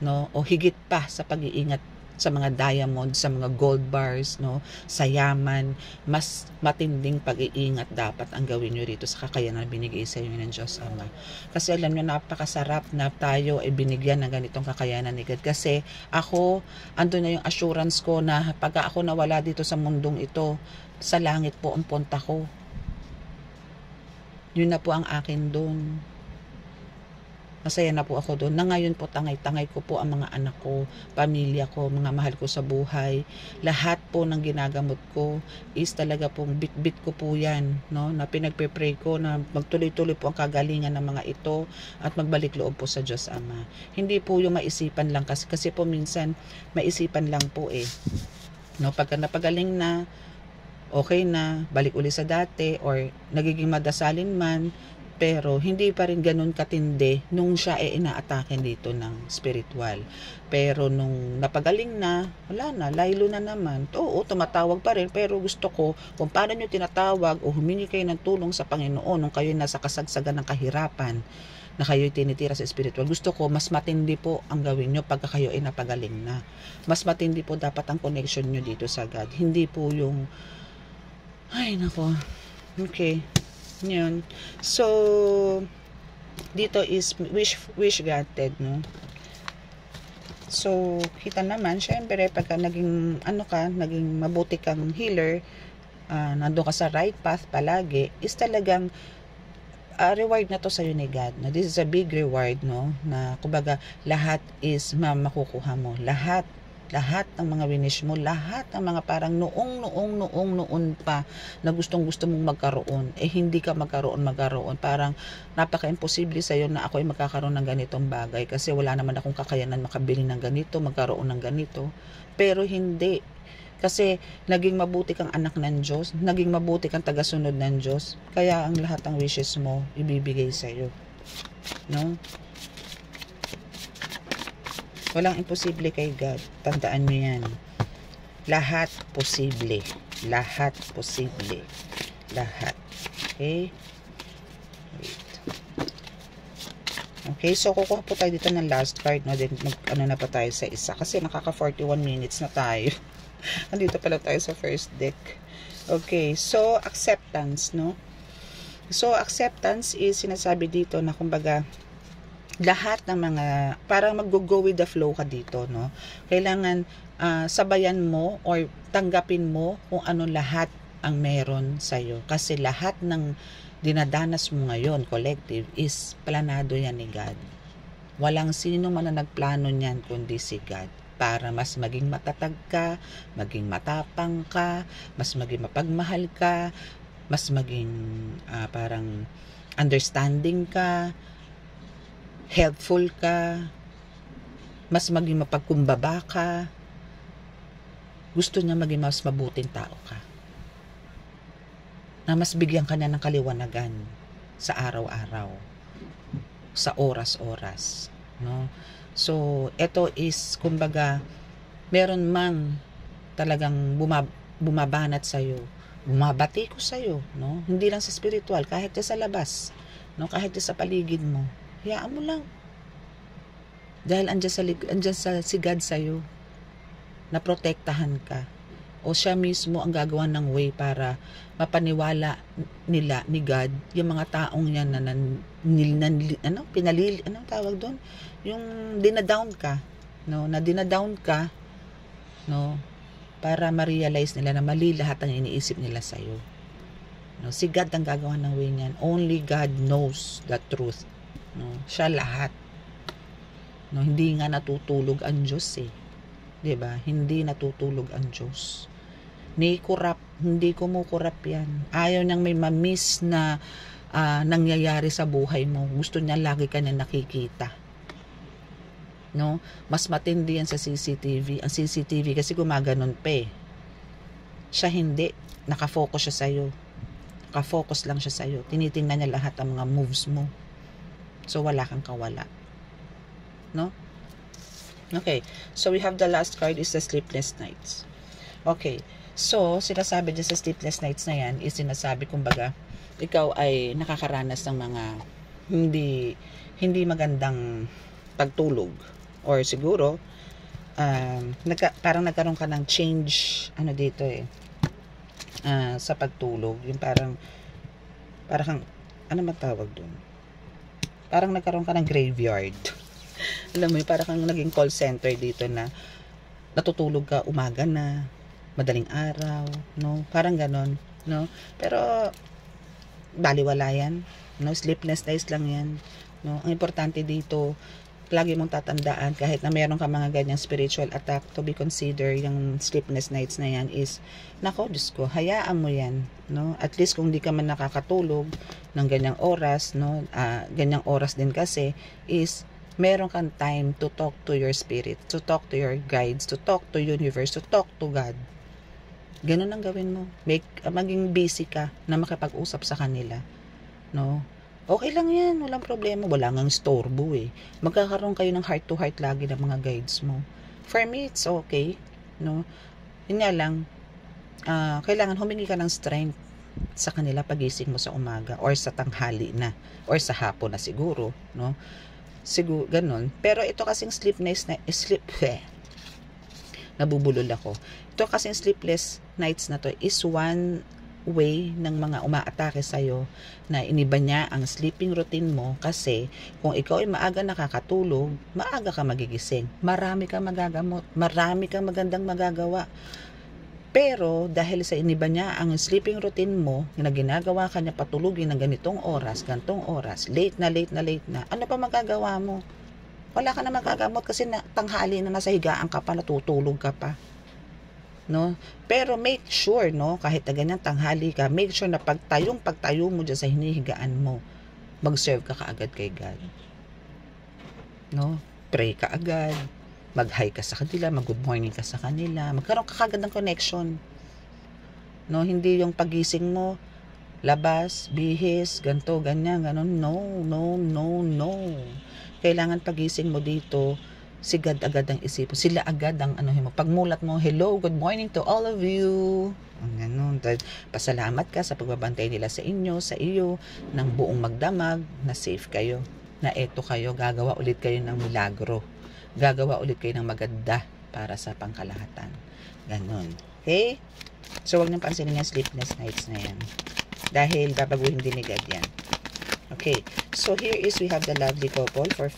A: no? O higit pa sa pag-iingat sa mga diamond, sa mga gold bars, no? Sa yaman, mas matinding pag-iingat dapat ang gawin nyo rito sa kakayanan binigay sa inyo ng Diyos Ama. Kasi alam nyo, napakasarap na tayo ay binigyan ng ganitong kakayanan ni God. Kasi ako, ando na yung assurance ko na pag ako nawala dito sa mundong ito, sa langit po ang punta ko. Yun na po ang akin doon. Masaya na po ako doon. Na ngayon po, tangay-tangay ko po ang mga anak ko, pamilya ko, mga mahal ko sa buhay. Lahat po ng ginagamot ko is talaga pong bit-bit ko po yan. No? Na pinagpe-pray ko na magtuloy-tuloy po ang kagalingan ng mga ito at magbalik loob po sa Diyos Ama. Hindi po yung maisipan lang kasi po minsan maisipan lang po eh. No? Pagka napagaling na, okay na, balik uli sa dati or nagiging madasalin man, Pero hindi pa rin ganun katindi nung siya ay inaatake dito ng spiritual. Pero nung napagaling na, wala na, laylo na naman. Oo, tumatawag pa rin, pero gusto ko kung paano nyo tinatawag o humingi kayo ng tulong sa Panginoon nung kayo nasa kasagsagan ng kahirapan na kayo'y tinitira sa spiritual. Gusto ko, mas matindi po ang gawin nyo pagka kayo ay napagaling na. Mas matindi po dapat ang connection nyo dito sa God. Hindi po yung, ay nako, okay. Yun. So, dito is wish granted, no? So, kita naman, syempre, pagka naging, naging mabuti kang healer, nandun ka sa right path palagi, is talagang, reward na to sa'yo ni God, no? This is a big reward, no? Na, kumbaga, lahat is makukuha mo. Lahat ng mga winish mo, lahat ng mga parang noon pa na gustong-gusto mong magkaroon, hindi ka magkaroon, parang napaka-imposible sa'yo na ako ay magkakaroon ng ganitong bagay kasi wala naman akong kakayanan makabili ng ganito, magkaroon ng ganito, pero hindi, kasi naging mabuti kang anak ng Diyos, naging mabuti kang tagasunod ng Diyos, kaya ang lahat ng wishes mo ibibigay sa'yo, no? Walang imposible kay God. Tandaan nyo yan. Lahat posible. Lahat posible. Lahat. Okay? Wait. Okay, so kukuha po tayo dito ng last card, no? Then, na pa tayo sa isa. Kasi nakaka 41 minutes na tayo. Andito pala tayo sa first deck. Okay, so acceptance, no? So, acceptance is sinasabi dito na kumbaga, lahat ng mga, parang mag-go with the flow ka dito, no? Kailangan sabayan mo or tanggapin mo kung ano lahat ang meron sa'yo. Kasi lahat ng dinadanas mo ngayon, collective, is planado yan ni God. Walang sino man na nagplano niyan kundi si God. Para mas maging matatag ka, maging matapang ka, mas maging mapagmahal ka, mas maging parang understanding ka, helpful ka, mas maging mapagkumbaba ka, gusto niya maging mas mabuting tao ka, na mas bigyan ka na ng kaliwanagan sa araw-araw, sa oras-oras, no? So, ito is, kumbaga, meron mang talagang bumabanat sa'yo, bumabati ko sa'yo, no? Hindi lang sa spiritual, kahit sa labas, no? Kahit sa paligid mo, hayaan mo lang. Dahil andyan si God sa'yo, na protektahan ka. O siya mismo ang gagawa ng way para mapaniwala nila ni God, yung mga taong yan na anong tawag doon? Yung dinadown ka, no? Na dinadown ka, no? Para ma-realize nila na mali lahat ang iniisip nila sa'yo. No? Si God ang gagawa ng way niyan. Only God knows the truth. No, siya lahat. No, hindi nga natutulog ang Diyos eh. 'Di ba? Hindi natutulog ang Diyos. Hindi kumukurap 'yan. Ayaw niyang may ma-miss na nangyayari sa buhay mo. Gusto niya lagi ka na nakikita. No? Mas matindi yan sa CCTV. Ang CCTV kasi gumaganon pa eh. Siya hindi. Nakafocus siya sa'yo. Nakafocus lang siya sa'yo. Tinitingnan niya lahat ang mga moves mo. So, wala kang kawala. No? Okay. So, we have the last card is the sleepless nights. Okay. So, sinasabi dyan sa sleepless nights na yan is sinasabi, kumbaga, ikaw ay nakakaranas ng mga hindi magandang pagtulog. Or siguro, parang nagkaroon ka ng change, dito sa pagtulog. Yung parang ano matawag doon? Parang nagkaroon ka ng graveyard. Alam mo, parang kang naging call center dito na natutulog ka umaga na, madaling araw, no? Parang ganon, no? Pero baliwala yan, no? Sleepless nights lang yan, no? Ang importante dito, lagi mong tatandaan kahit na meron ka mga ganyang spiritual attack, to be consider yung sleepless nights na yan is, nako, Diyos ko, hayaan mo yan, no? At least kung di ka man nakakatulog ng ganyang oras, no? Ganyang oras din kasi is meron kang time to talk to your spirit, to talk to your guides, to talk to universe, to talk to God. Ganun ang gawin mo. Maging busy ka na makipag-usap sa kanila, no? Okay lang yan, walang problema. Wala ngang storbo eh. Magkakaroon kayo ng heart to heart lagi ng mga guides mo. For me, it's okay. No? Yun nga lang, kailangan humingi ka ng strength sa kanila pagising mo sa umaga or sa tanghali na or sa hapon na siguro, no? Siguro ganun. Pero ito kasing nabubulol ako. Ito kasing sleepless nights na to is one way ng mga umaatake sa'yo na iniba niya ang sleeping routine mo kasi kung ikaw ay maaga nakakatulog, maaga ka magigising. Marami kang magagamot. Marami kang magandang magagawa. Pero dahil sa iniba niya ang sleeping routine mo na ginagawa ka niya patulugin ng ganitong oras, gantong oras, late na, ano pa magagawa mo? Wala ka na magagamot kasi tanghali na nasa higaan ka pa, natutulog ka pa. No? Pero make sure, no, kahit na ganyan tanghali ka, make sure na pagtayo mo dyan sa hinihigaan mo, mag-serve ka kaagad kay God. No? Pray ka agad, mag-hi ka sa kanila, mag-good morning ka sa kanila, magkaroon ka kagad ng connection. No? Hindi yung pagising mo, labas, bihis, ganto, ganyan, ganon. No. Kailangan pagising mo dito, si God agad ang isip, sila agad ang mo. Pagmulat mo, hello, good morning to all of you. Ganun. Pasalamat ka sa pagbabantay nila sa inyo, sa iyo, ng buong magdamag, na safe kayo. Na eto kayo, gagawa ulit kayo ng milagro. Gagawa ulit kayo ng maganda para sa pangkalahatan. Ganun. Okay? So, wag nang pansinin yung sleepless nights na yan. Dahil babaguhin din ni God yan. Okay. So, here is we have the lovely couple for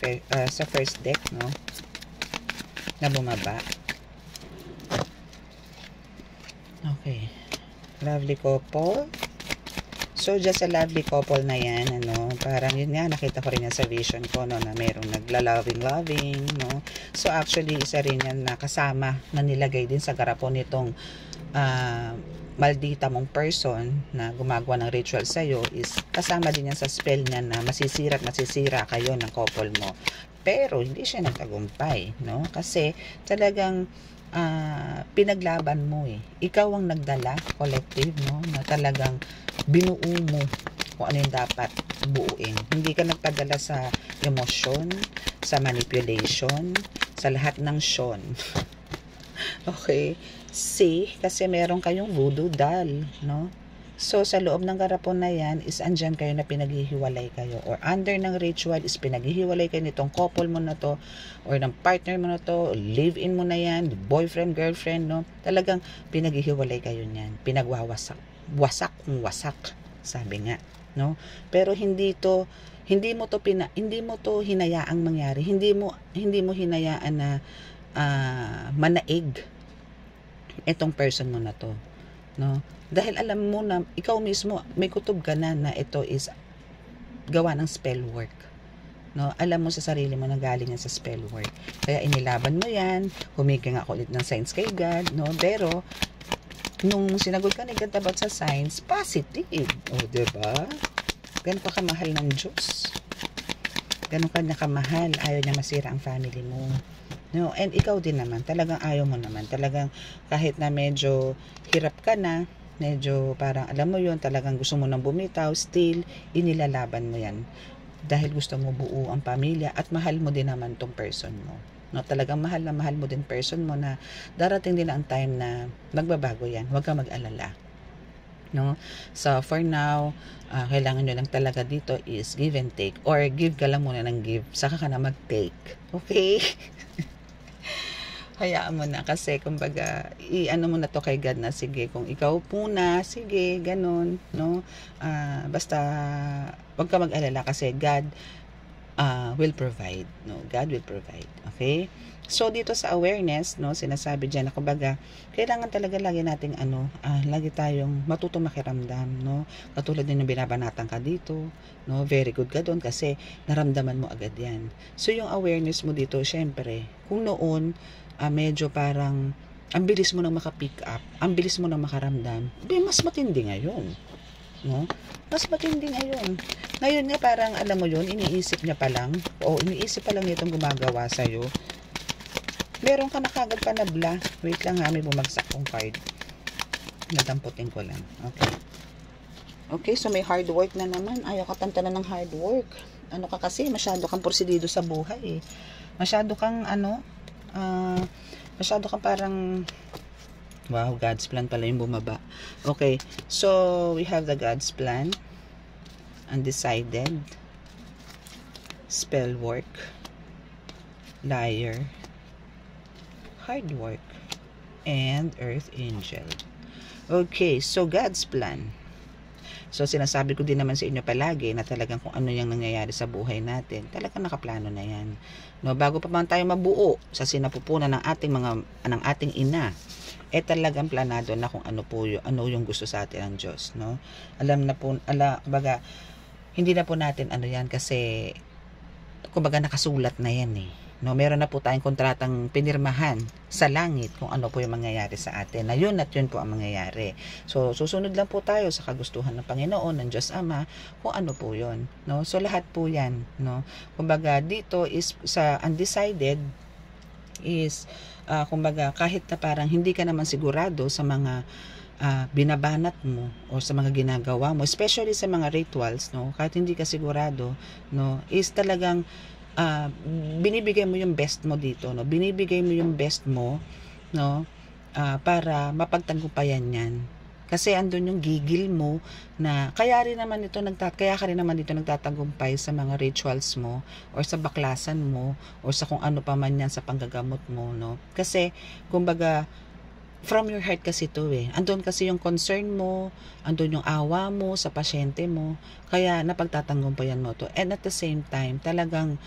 A: sa first deck, no? Na bumaba. Okay. Lovely couple. So, just a lovely couple na yan, ano, parang yun nga, nakita ko rin yan sa vision ko, no, na mayroong nagla-loving, no. So, actually, isa rin yan na kasama na nilagay din sa garapon nitong maldita mong person na gumagawa ng ritual sa'yo is kasama din yan sa spell niya na masisira at masisira kayo ng couple mo. Pero, hindi siya nagtagumpay, no? Kasi, talagang pinaglaban mo eh. Ikaw ang nagdala, collective, no? Na talagang binuo mo kung ano yung dapat buuin. Hindi ka nagpadala sa emosyon, sa manipulation, sa lahat ng shon. Okay? See, kasi meron kayong voodoo doll, no? So, sa loob ng garapon na yan, is andyan kayo na pinaghihiwalay kayo. Or under ng ritual is pinaghihiwalay kayo nitong couple mo na to, or ng partner mo na to, live-in mo na yan, boyfriend, girlfriend, no? Talagang pinaghihiwalay kayo niyan. Pinagwawasak. Wasak kung wasak, sabi nga, no? Pero hindi mo to hinayaang mangyari. Hindi mo hinayaan na manaig itong person mo na to, no? Dahil alam mo na ikaw mismo may kutob ka na ito is gawa ng spell work, no? Alam mo sa sarili mo na galing yan sa spell work, kaya inilaban mo yan, humingi nga ulit ng signs kay God, no? Pero nung sinagot ka ni God about sa signs, positive, diba? Ganun ka kamahal ng Diyos, ganun ka nakamahal, ayaw niya masira ang family mo, no? And ikaw din naman, talagang ayaw mo naman, talagang kahit na medyo hirap ka na, medyo parang alam mo yun, talagang gusto mo nang bumitaw, still inilalaban mo yan dahil gusto mo buo ang pamilya at mahal mo din naman tong person mo, no? Talagang mahal na mahal mo din person mo na darating din ang time na magbabago yan, huwag kang mag-alala, no? So for now, kailangan nyo lang talaga dito is give and take, or give ka lang muna ng give, saka ka na mag-take, okay? Hayaan mo na kasi kumbaga i-ano mo na to kay God na sige, kung ikaw po na, sige, ganun, no? Basta wag ka mag-alala kasi God will provide, no? God will provide, okay? So dito sa awareness, no, sinasabi diyan na kumbaga kailangan talaga lagi nating lagi tayong matutong makiramdam, no? Katulad din ng binabanatan ka dito, no? Very good ka doon kasi naramdaman mo agad 'yan. So yung awareness mo dito, syempre, kung noon medyo parang ang bilis mo nang maka-pick up, ang bilis mo nang makaramdam, mas matindi ngayon, no? Mas matindi ngayon. Ngayon nga parang alam mo yun, iniisip pa lang nitong gumagawa sa'yo. Meron ka na kagad pa na bla. Wait lang ha, may bumagsak kong card. Nadamputin ko lang. Okay. Okay, so may hard work na naman. Ayaw ka tantanan ng hard work. Ano ka kasi, masyado kang porsidido sa buhay eh. Masyado kang masyado kang parang, wow, God's plan pala yung bumaba. Okay, so we have the God's plan, undecided, spell work, liar, hard work, and earth angel. Okay, so God's plan. So, sinasabi ko din naman sa inyo palagi na talagang kung ano yung nangyayari sa buhay natin, talagang nakaplano na yan. No, bago pa man tayo mabuo sa sinapupunan ng ating ina, talagang planado na kung ano yung gusto sa atin ng Diyos, no? Kumbaga, hindi na po natin yan kasi kumbaga nakasulat na yan eh. No, meron na po tayong kontratang pinirmahan sa langit kung ano po yung mangyayari sa atin. Na yun at yun po ang mangyayari. So, susunod lang po tayo sa kagustuhan ng Panginoon, ng Diyos Ama, kung ano po yun. No? So, lahat po yan. No? Kumbaga, dito is sa undecided is, kumbaga, kahit na parang hindi ka naman sigurado sa mga binabanat mo o sa mga ginagawa mo, especially sa mga rituals, no? Kahit hindi ka sigurado, no? Is talagang binibigay mo yung best mo dito, no? Binibigay mo yung best mo, no? Para mapagtagumpayan yan. Kasi andun yung gigil mo na kaya ka rin naman dito nagtatagumpay sa mga rituals mo or sa baklasan mo or sa kung ano pa man yan sa panggagamot mo, no? Kasi kumbaga from your heart kasi to eh. Andun kasi yung concern mo, andun yung awa mo sa pasyente mo, kaya napagtatanggumpayan mo to. And at the same time, talagang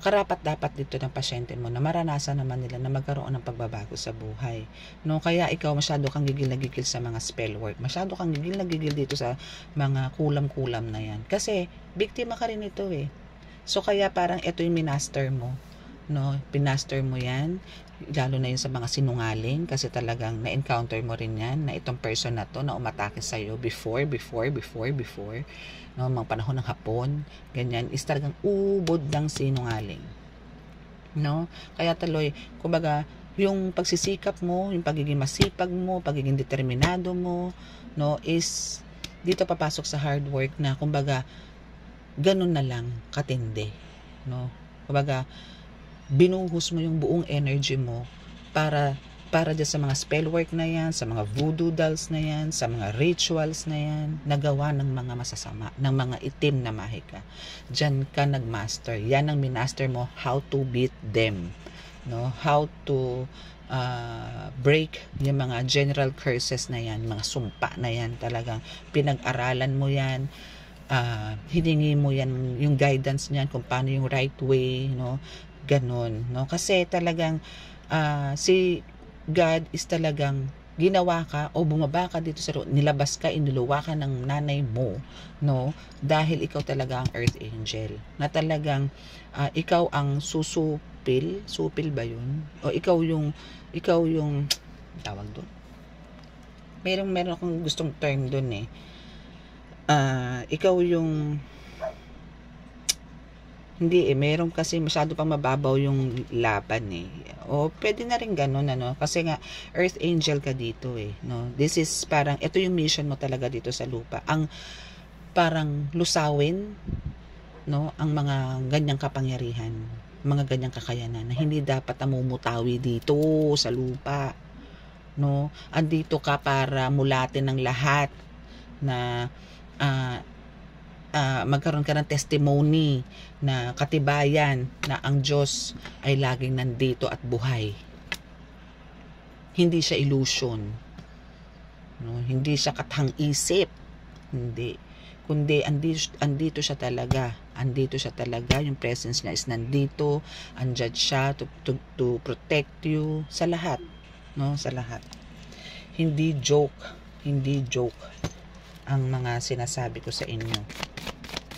A: karapat dapat dito ng pasyente mo na maranasan naman nila na magkaroon ng pagbabago sa buhay. No, kaya ikaw masyado kang gigil na gigil sa mga spell work. Masyado kang gigil na gigil dito sa mga kulam-kulam na yan. Kasi biktima ka rin ito eh. So kaya parang ito yung minaster mo. No, pinaster mo yan, lalo na yun sa mga sinungaling kasi talagang na-encounter mo rin yan na itong person na to na umatake sa'yo before no, mga panahon ng hapon, ganyan, is talagang ubod ng sinungaling, no? Kaya taloy, kumbaga, yung pagsisikap mo, yung pagiging masipag mo, pagiging determinado mo, no, is dito papasok sa hard work na kumbaga ganun na lang katindi, no? Kumbaga binuhos mo yung buong energy mo para dyan sa mga spell work na yan, sa mga voodoo dolls na yan, sa mga rituals na yan, nagawa ng mga masasama, ng mga itim na mahika. Dyan ka nagmaster. Yan ang minaster mo, how to beat them. No? How to break yung mga general curses na yan, mga sumpa na yan. Talagang pinag-aralan mo yan, hiningi mo yan, yung guidance niyan kung paano yung right way, no? Ganon, no? Kasi talagang si God is talagang ginawa ka o bumaba ka dito sa nilabas ka, inuluwa ka ng nanay mo, no? Dahil ikaw talaga ang earth angel. Na talagang ikaw ang supil ba yun? O ikaw yung tawag doon. Meron akong gustong term doon eh. Ikaw yung hindi eh, meron kasi masyado pang mababaw yung laban eh. O pwede na rin ganun ano, kasi nga earth angel ka dito eh, no. This is parang ito yung mission mo talaga dito sa lupa. Ang parang lusawin, no, ang mga ganyang kapangyarihan, mga ganyang kakayanan na hindi dapat namumutawi dito sa lupa, no. Andito ka para mulatin ng lahat na magkaroon ka ng testimony na katibayan na ang Diyos ay laging nandito at buhay. Hindi siya illusion. No? Hindi siya kathang-isip. Hindi. Kundi andito siya talaga. Andito siya talaga. Yung presence niya is nandito. Andyan siya to protect you sa lahat. No? Sa lahat. Hindi joke ang mga sinasabi ko sa inyo.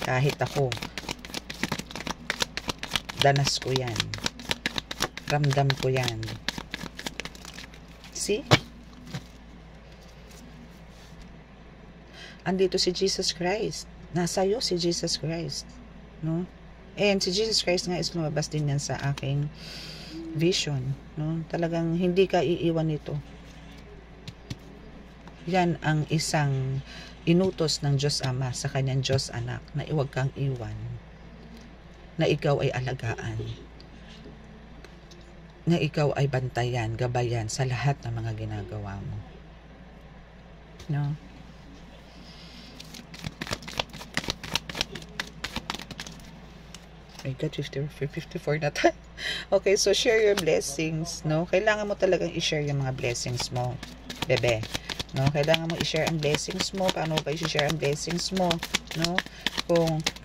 A: Kahit ako, danas ko yan. Ramdam ko yan. See? Andito si Jesus Christ. Nasa iyo si Jesus Christ. No? And si Jesus Christ nga is lumabas din yan sa aking vision. No? Talagang hindi ka iiwan nito. Yan ang isang inutos ng Diyos Ama sa kanyang Diyos Anak na iwag kang iwan, na ikaw ay alagaan, na ikaw ay bantayan, gabayan sa lahat ng mga ginagawa mo. No? My God, 54 na tayo. Okay, so share your blessings, no? Kailangan mo talagang i-share yung mga blessings mo, bebe. No? Kailangan mo i-share ang blessings mo. Paano ba i-share ang blessings mo? No?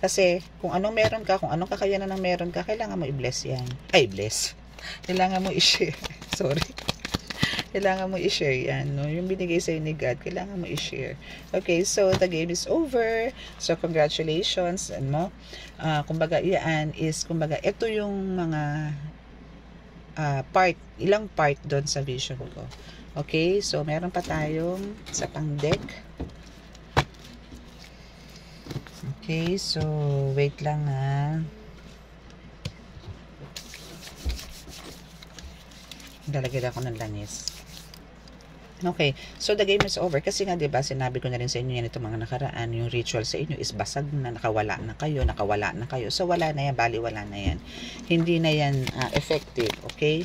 A: Kasi, kung anong meron ka, kung anong kakayanan ng meron ka, kailangan mo i-bless yan. Ay, bless. Kailangan mo i-share. Sorry. Kailangan mo i-share yan, no? Yung binigay sa'yo ni God, kailangan mo i-share. Okay, so the game is over. So, congratulations, ano? Kumbaga, yan is, kumbaga, ito yung mga ilang part doon sa vision ko. Okay, so meron pa tayong sa pang-deck. Okay, so wait lang ha. Lalagyan ako ng langis. Okay, so the game is over. Kasi nga, diba, sinabi ko na rin sa inyo yan itong mga nakaraan, yung ritual sa inyo is basag na, nakawala na kayo. So, wala na yan, bali wala na yan. Hindi na yan effective, okay?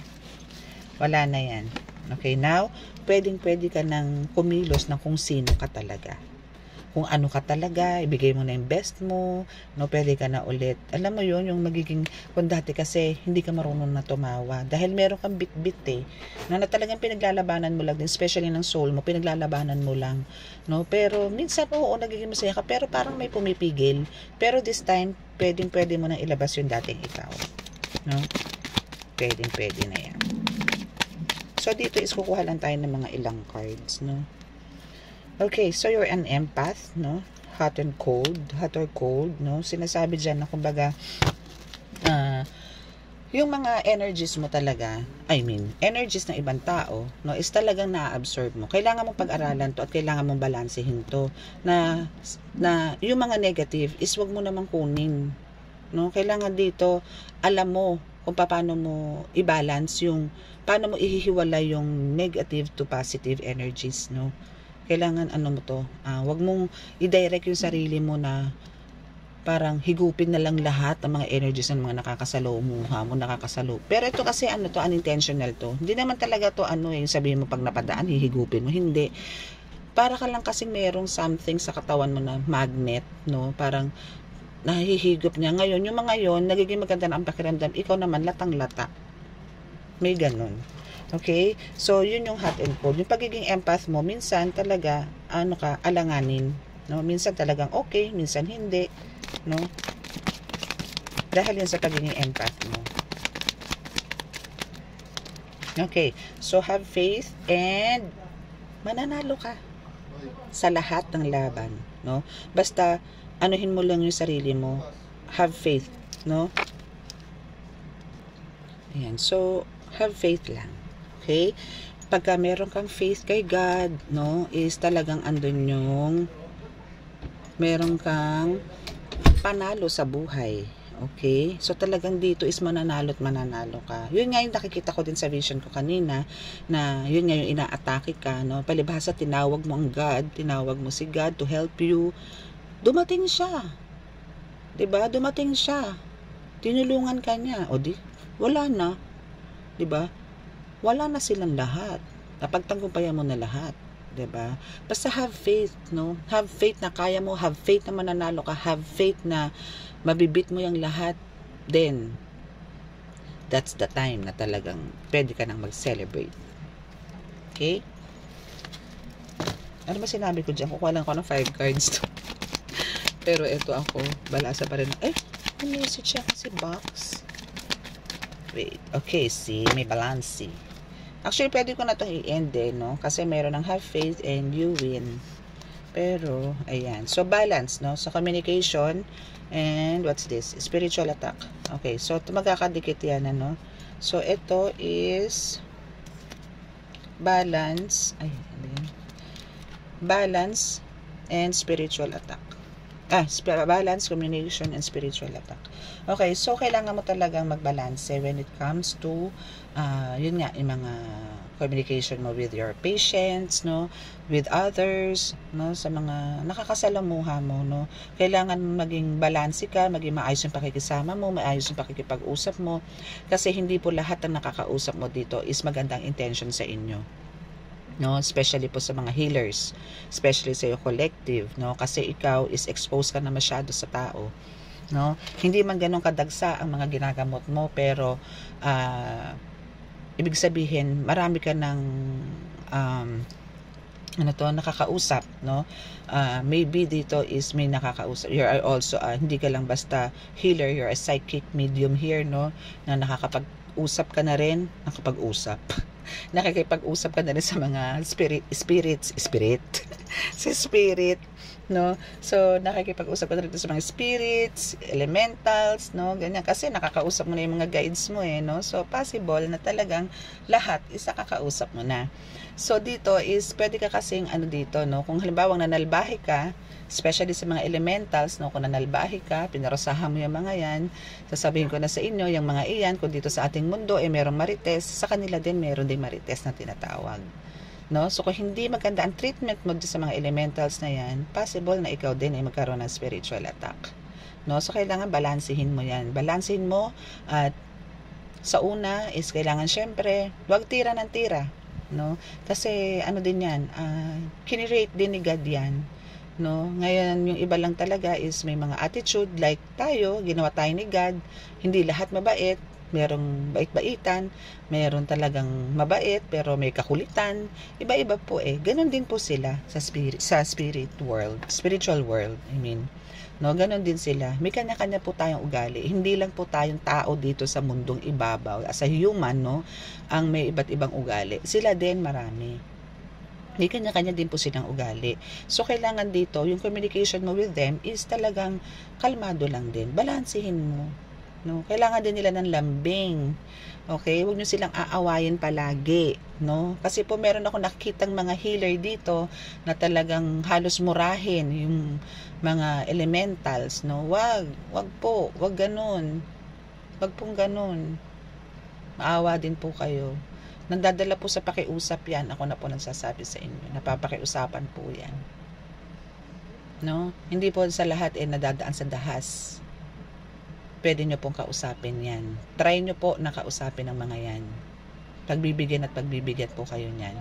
A: Wala na yan. Okay, now, pwede ka nang kumilos ng kung sino ka talaga. Kung ano ka talaga, ibigay mo na yung best mo, no, pwede ka na ulit. Alam mo yun, yung magiging, kung dati kasi, hindi ka marunong na tumawa. Dahil meron kang bit-bit na talagang pinaglalabanan mo lang din, especially ng soul mo, pinaglalabanan mo lang, no. Pero, minsan, oo, nagiging masaya ka, pero parang may pumipigil. Pero this time, pwede mo nang ilabas yung dating ikaw, no. Pwede na yan. So, dito is kukuha lang tayo ng mga ilang cards, no. Okay, so you're an empath, no? Hot or cold, no? Sinasabi dyan na kumbaga, yung mga energies mo talaga, energies ng ibang tao, no, is talagang na-absorb mo. Kailangan mong pag-aralan to at kailangan mong balansehin to. Na yung mga negative is wag mo namang kunin, no? Kailangan dito, alam mo kung paano mo i-balance paano mo ihihiwalay yung negative to positive energies, no? Kailangan wag mong i-direct yung sarili mo na parang higupin na lang lahat ng mga energies ng mga nakakasalo. Pero ito kasi unintentional to. Hindi naman talaga to sabihin mo pag napadaan, hihigupin mo. Hindi. Para ka lang kasing merong something sa katawan mo na magnet, no? Parang nahihigop niya. Ngayon, yung mga yon nagiging maganda na ang pakiramdam. Ikaw naman, latang-lata. May ganun. Okay? So, yun yung hot and cold. Yung pagiging empath mo, minsan talaga, alanganin. No? Minsan talagang okay, minsan hindi. No? Dahil yun sa pagiging empath mo. Okay. So, have faith and mananalo ka sa lahat ng laban. No? Basta, anuhin mo lang yung sarili mo. Have faith. No? Ayan. So, have faith lang. Okay? Pagka meron kang faith kay God, no, is talagang andun yung meron kang panalo sa buhay. Okay? So, talagang dito is mananalo ka. Yun nga yung nakikita ko din sa vision ko kanina, na yun nga yung inaatake ka, no? Palibhasa, tinawag mo ang God, tinawag mo si God to help you. Dumating siya. Diba? Dumating siya. Tinulungan ka niya. O di, wala na. Diba? Wala na silang lahat. Napagtagumpayan mo na lahat. Diba? Basta have faith, no? Have faith na kaya mo. Have faith na mananalo ka. Have faith na mabibit mo yung lahat. Then, that's the time na talagang pwede ka nang mag-celebrate. Okay? Ano ba sinabi ko dyan? Kukuha lang ako ng 5 cards to. Pero ito ako, balasa pa rin. May message siya kasi box. Wait. Okay, see? May balance. Actually, pwede ko na itong i-end no? Kasi meron ng have faith and you win. Pero, ayan. So, balance, no? So, communication and what's this? Spiritual attack. Okay, so, magkakadikit yan, ano? So, ito is balance. Balance and spiritual attack. balance, communication, and spiritual attack. Okay, so kailangan mo talagang magbalance when it comes to, yun nga, yung mga communication mo with your patients, no, with others, no, sa mga nakakasalamuha mo, no. Kailangan maging balanse ka, maging maayos yung pakikisama mo, maayos yung pakikipag-usap mo, kasi hindi po lahat ng nakakausap mo dito is magandang intention sa inyo. No, especially po sa mga healers, especially sa iyo collective, no, kasi ikaw is exposed ka na masyado sa tao, no. Hindi man ganun kadagsa ang mga ginagamot mo, pero ibig sabihin marami ka ng nakakausap, no. Maybe dito is may nakakausap, you are also hindi ka lang basta healer, you're a psychic medium here, no, na nakakapag-usap ka na rin, nakikipag-usap ka na rin sa mga spirit, no. So nakikipag-usap ka na rin sa mga spirits, elementals, no, ganyan, kasi nakakausap mo na yung mga guides mo, no. So possible na talagang lahat is nakakausap mo na. So dito is pwede ka kasing dito, no, kung halimbawa nanalbahe ka, especially sa mga elementals, no, kung nanalbahe ka, pinarosahan mo yung mga yan, sasabihin ko na sa inyo, yung mga iyan, kung dito sa ating mundo merong marites, sa kanila din meron din marites na tinatawag, no. So kung hindi maganda ang treatment mo sa mga elementals na yan, possible na ikaw din ay magkaroon ng spiritual attack, no. So kailangan balansehin mo yan, balansehin mo. At sa una is kailangan syempre wag tira ng tira, no, kasi din yan, kinirate din ni God yan, no. Ngayon yung iba lang talaga is may mga attitude, like tayo, ginawa tayo ni God, hindi lahat mabait, merong bait-baitan, meron talagang mabait pero may kakulitan, iba-iba po ganon din po sila sa spiritual world, no, ganon din sila, may kanya-kanya po tayong ugali, hindi lang po tayong tao dito sa mundong ibabaw, as a human, no, ang may iba't ibang ugali, sila din marami. May kanya-kanya din po silang ugali. So, kailangan dito, yung communication mo with them is talagang kalmado lang din. Balansehin mo, no? Kailangan din nila ng lambing. Okay? Huwag nyo silang aawayin palagi, no? Kasi po meron ako nakikitang mga healer dito na talagang halos murahin yung mga elementals, no? Wag ganun. Wag pong ganun. Maawa din po kayo. Nandadala po sa pakiusap yan. Ako na po nagsasabi sa inyo. Napapakiusapan po yan. No? Hindi po sa lahat nadadaan sa dahas. Pwede nyo pong kausapin yan. Try nyo po na kausapin ang mga yan. Pagbibigyan po kayo niyan.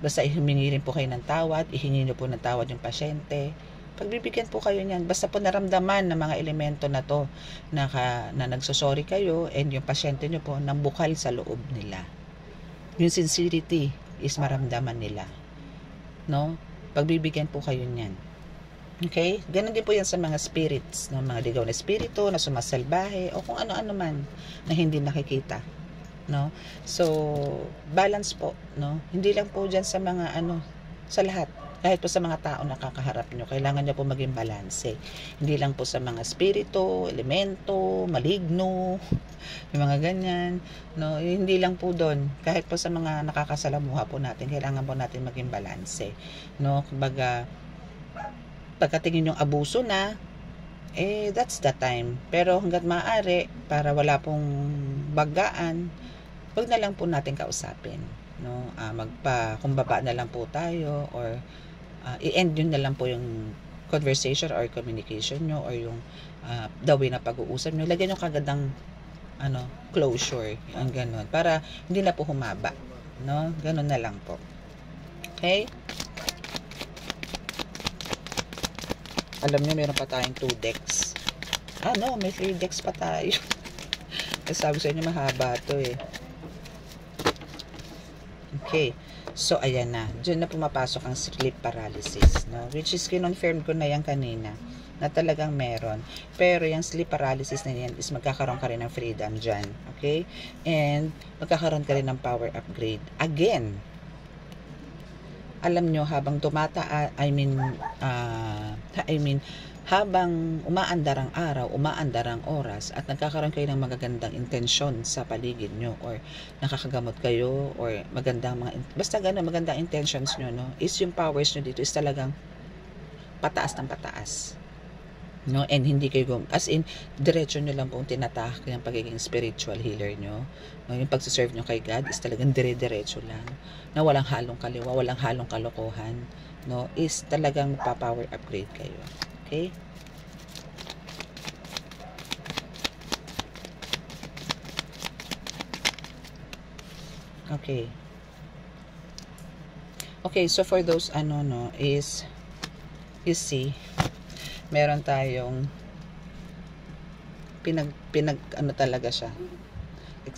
A: Basta humingi rin po kayo ng tawad. Ihingi nyo po ng tawad yung pasyente. Pagbibigyan po kayo niyan. Basta po naramdaman ng mga elemento na to na nagsosorry kayo and yung pasyente nyo po nang bukal sa loob nila. Yung sincerity is maramdaman nila, no? Pagbibigyan po kayo niyan. Okay? Ganun din po yan sa mga spirits, no? Mga ligaw na espiritu na sumasalbahe o kung ano-ano man na hindi nakikita, no? So, balance po, no? Hindi lang po dyan sa mga sa lahat. Kahit po sa mga tao na kakaharap nyo, kailangan nyo po maging balanse. Hindi lang po sa mga spirito, elemento, maligno, yung mga ganyan, no? Hindi lang po doon. Kahit po sa mga nakakasalamuha po natin, kailangan po natin maging balanse, no? Kumbaga, pagkatingin yung abuso na, that's the time. Pero hanggat maaari, para wala pong bagaan, wag na lang po natin kausapin, no? Magpakumbaba na lang po tayo, or i-end yun na lang po yung conversation or communication nyo, or yung the way na pag-uusap nyo. Lagyan nyo kagandang closure, ang ganun, para hindi na po humaba, no? Ganun na lang po. Okay? Alam nyo, meron pa tayong 2 decks. No, may 3 decks pa tayo. Kasi sabi sa inyo, mahaba to Okay. So, ayan na. Diyan na pumapasok ang sleep paralysis, no? Which is, kinonfirm ko na yan kanina, na talagang meron. Pero yung sleep paralysis na yan is magkakaroon ka rin ng freedom dyan. Okay? And, magkakaroon ka rin ng power upgrade. Again, alam nyo, habang habang umaandar ang araw, umaandar ang oras, at nagkakaroon kayo ng magagandang intensyon sa paligid nyo, or nakakagamot kayo, or basta gano'n, magandang intentions nyo, no, is yung powers nyo dito is talagang pataas ng pataas. no, and hindi kayo as in diretso nyo lang pong tinatahak yung pagiging spiritual healer nyo, no, yung pagsiserve nyo kay God is talagang dire-diretso lang, na walang halong kaliwa, walang halong kalokohan, no, is talagang pa-power upgrade kayo. Okay, okay, okay. So for those no, is you see meron tayong pinag talaga siya,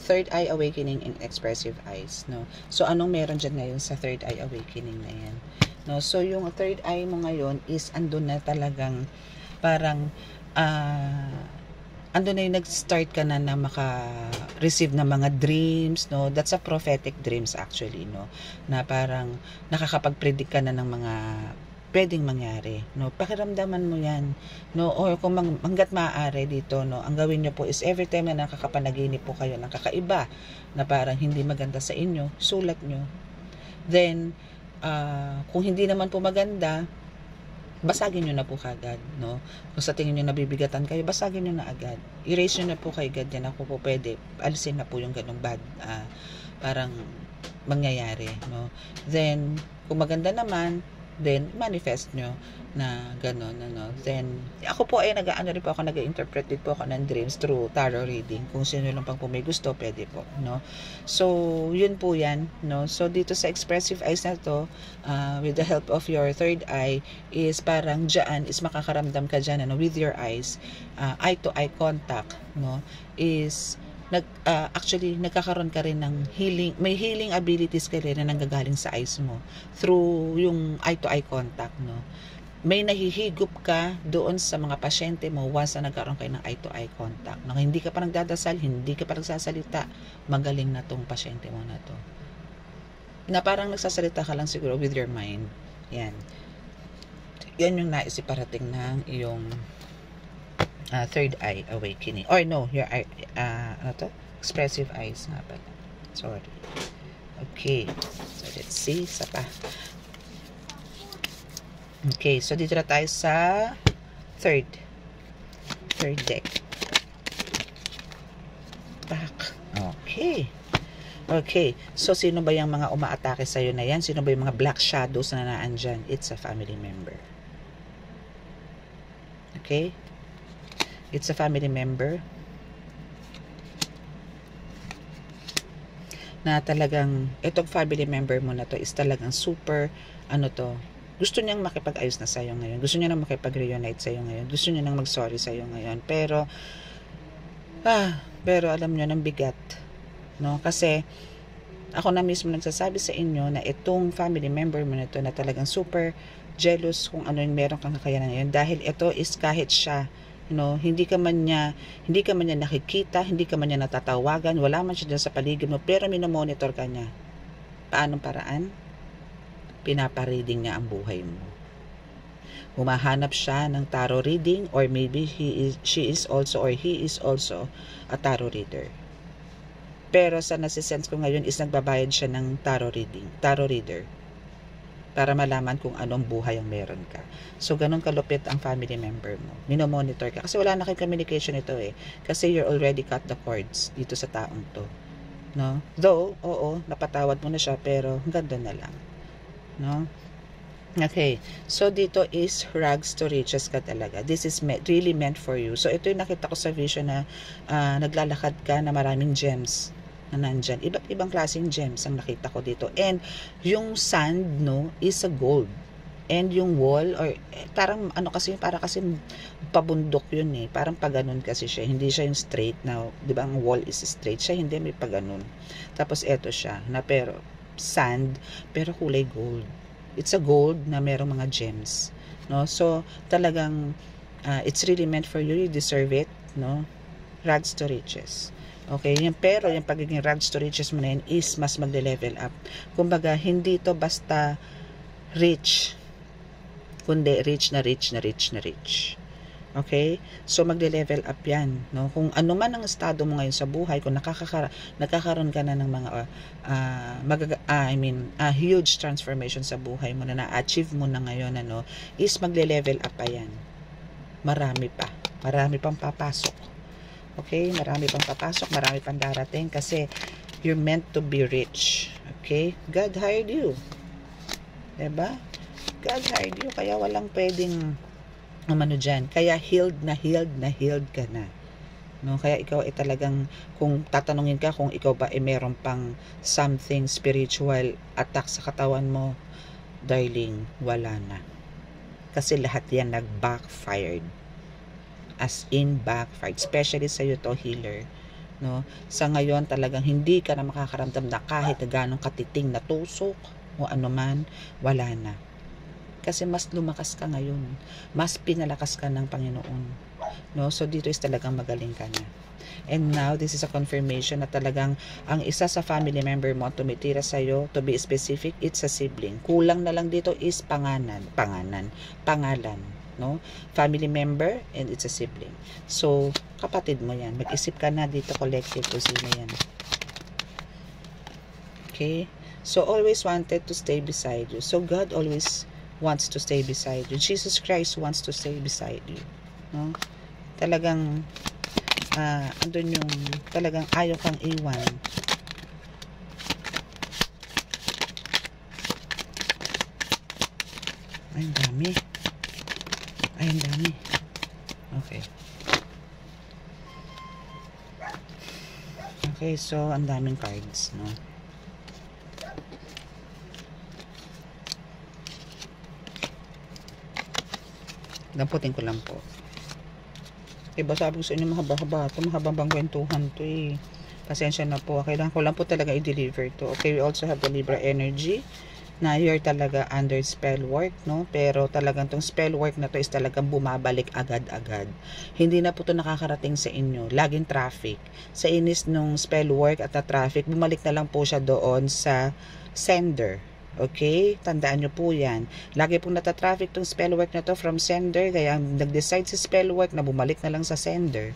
A: third eye awakening and expressive eyes, no. So anong meron dyan ngayon sa third eye awakening na yan, no? So yung third eye mo ngayon is andun na talagang parang andun na yung nag-start ka na maka-receive ng mga dreams, no. That's a prophetic dreams actually, no, na parang nakakapag-predict ka na ng mga pwedeng mangyari, no. Pakiramdaman mo yan, no, or kung hanggat maaari dito, no, ang gawin nyo po is every time na nakakapanaginip po kayo ng kakaiba na parang hindi maganda sa inyo, sulat nyo. Then kung hindi naman po maganda, basagin nyo na po kagad, no. Kung sa tingin nyo nabibigatan kayo, basagin nyo na agad, erase nyo na po kay God yan. Ako po pwede alisin na po yung ganong bad parang mangyayari, no. Then kung maganda naman, then manifest nyo na gano'n, ano. Then ako po ay rin po ako, nag-interpret din po ako ng dreams through tarot reading. Kung sino lang pang po may gusto, pwede po, no. So yun po yan, no. So dito sa expressive eyes na to, with the help of your third eye, is parang dyan is makakaramdam ka dyan, ano, with your eyes, eye to eye contact, no, is actually nagkakaroon ka rin ng healing, may healing abilities ka rin na nanggagaling sa eyes mo through yung eye to eye contact, no. May nahihigop ka doon sa mga pasyente mo once na nagkaroon kayo ng eye to eye contact, no. Hindi ka pa nagdadasal, hindi ka pa nagsasalita, magaling na tong pasyente mo na to, na parang nagsasalita ka lang siguro with your mind. Yan yung naisiparating ng iyong third eye awakening, or no, your eye, ano to, expressive eyes nga pala, sorry. Okay, so let's see, isa pa. Okay, so dito na tayo sa third deck. Back. Okay, so sino ba yung mga umaatake sa'yo na yan? Sino ba yung mga black shadows na naandyan? It's a family member. Okay, it's a family member na talagang, itong family member mo na to is talagang super, ano to, gusto niyang makipag-ayos na sa'yo ngayon, gusto niya nang makipag-reunite sa'yo ngayon, gusto niya nang mag-sorry sa'yo ngayon, pero alam niyo, ng bigat, no, kasi ako na mismo nagsasabi sa inyo na itong family member mo na to na talagang super jealous kung ano yung meron kang kakayanan ngayon, dahil ito is kahit siya, no, hindi ka man niya nakikita, hindi ka man niya natatawagan, wala man siya dyan sa paligid mo, pero minomonitor ka niya. Paanong paraan? Pinapareading niya ang buhay mo. Humahanap siya ng tarot reading, or maybe she is also a tarot reader. Pero sa nasisense ko ngayon is nagbabayad siya ng tarot reader, para malaman kung anong buhay ang meron ka. So, ganun kalupit ang family member mo. Minomonitor ka. Kasi wala na kayong communication ito eh. Kasi you're already cut the cords dito sa taong to, no? Though, oo, napatawad mo na siya, pero hanggang doon na lang, no? Okay, so dito is rags to riches ka talaga. This is really meant for you. So, ito yung nakita ko sa vision na naglalakad ka na maraming gems na nandyan. Iba't ibang klaseng gems ang nakita ko dito. And yung sand, no, is a gold. And yung wall, or parang ano kasi, para kasi pabundok yun eh. Parang paganon kasi siya. Hindi siya yung straight na, di ba ang wall is straight. Siya hindi, may paganon. Tapos eto siya, na pero sand, pero kulay gold. It's a gold na merong mga gems, no? So, talagang it's really meant for you. You deserve it, no? Rags to riches. Okay, pero yung pagiging rags to riches mo na yun is mas magle-level up. Kumbaga, hindi to basta rich, kundi rich na rich. Okay? So, magle-level up yan, no? Kung ano man ang estado mo ngayon sa buhay, kung nagkakaroon ka na ng mga huge transformation sa buhay mo na na-achieve mo na ngayon, ano, is magle-level up pa yan. marami pa. Marami pang papasok. Okay? Marami pang papasok, marami pang darating kasi you're meant to be rich. Okay? God hired you. Diba? God hired you. Kaya walang pwedeng umano dyan. Kaya healed ka na. No? Kaya ikaw ay talagang, kung tatanungin ka kung ikaw ba ay meron pang something spiritual attack sa katawan mo, darling, wala na. Kasi lahat yan nag-backfired. As in backfired. Especially sa'yo to, healer. No? Sa ngayon talagang hindi ka na makakaramdam na kahit na ganong katiting na tusok o anuman, wala na. Kasi mas lumakas ka ngayon. Mas pinalakas ka ng Panginoon. No? So dito is talagang magaling ka na. And now, this is a confirmation na talagang ang isa sa family member mo tumitira sa'yo, to be specific, it's a sibling. Kulang na lang dito is pangalan. No? Family member and it's a sibling. So, kapatid mo yan. Mag-isip ka na dito, collective, kung sino yan. Okay? So, always wanted to stay beside you. So, God always wants to stay beside you. Jesus Christ wants to stay beside you. No? Talagang andun yung talagang ayaw kang iwan. Ay, ang dami. Okay. Okay, so ang daming cards, no? Lamputin ko lang po. Diba sabi ko sa inyo, mahaba-haba ito, mahabang bang kwentuhan to eh. Pasensya na po. Kailangan ko lang po talaga i-deliver to. Okay, we also have the Libra energy na you're talaga under spell work, no? Pero talagang tong spell work na to is talagang bumabalik agad-agad. Hindi na po to nakakarating sa inyo. Laging traffic. Sa inis nung spell work at na traffic, bumalik na lang po siya doon sa sender. Okay? Tandaan nyo po yan. Lagi pong natatraffic tong spell work na to from sender, kaya nag-decide si spell work na bumalik na lang sa sender.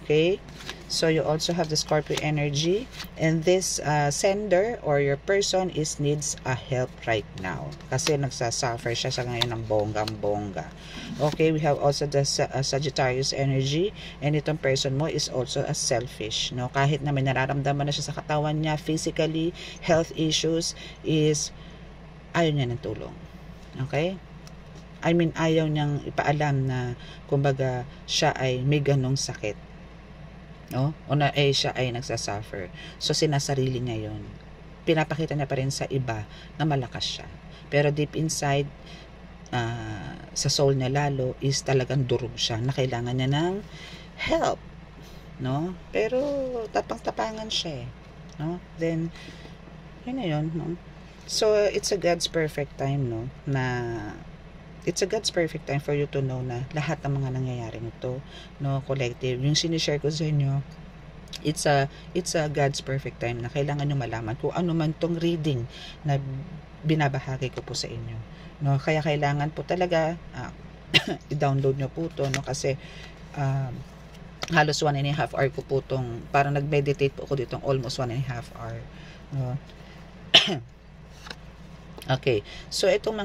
A: Okay? So, you also have the Scorpio energy, and this sender or your person needs a help right now. Kasi nagsasuffer siya sa ngayon ng bonggang-bongga. Okay? We have also the Sagittarius energy, and itong person mo is also a selfish. No? Kahit na may nararamdaman na siya sa katawan niya, physically, health issues, is ayaw niya ng tulong. Okay? I mean, ayaw niyang ipaalam na, kumbaga, siya ay may ganong sakit. No? O na, siya ay nagsasuffer. So, sinasarili niya yun. Pinapakita niya pa rin sa iba na malakas siya. Pero deep inside, sa soul niya lalo, is talagang durog siya na kailangan niya ng help. No? Pero, tapang-tapangan siya eh. No? Then, yun na yun, no? So, it's a God's perfect time, no? It's a God's perfect time for you to know na lahat ng mga nangyayari nito, no? Collective. Yung sinishare ko sa inyo, it's a God's perfect time na kailangan nyo malaman kung ano man tong reading na binabahagi ko po sa inyo, no? Kaya kailangan po talaga i-download nyo po to, no? Kasi halos 1.5 hour ko po tong, parang nag-meditate po ako ditong almost 1.5 hour, no? Okay, so itong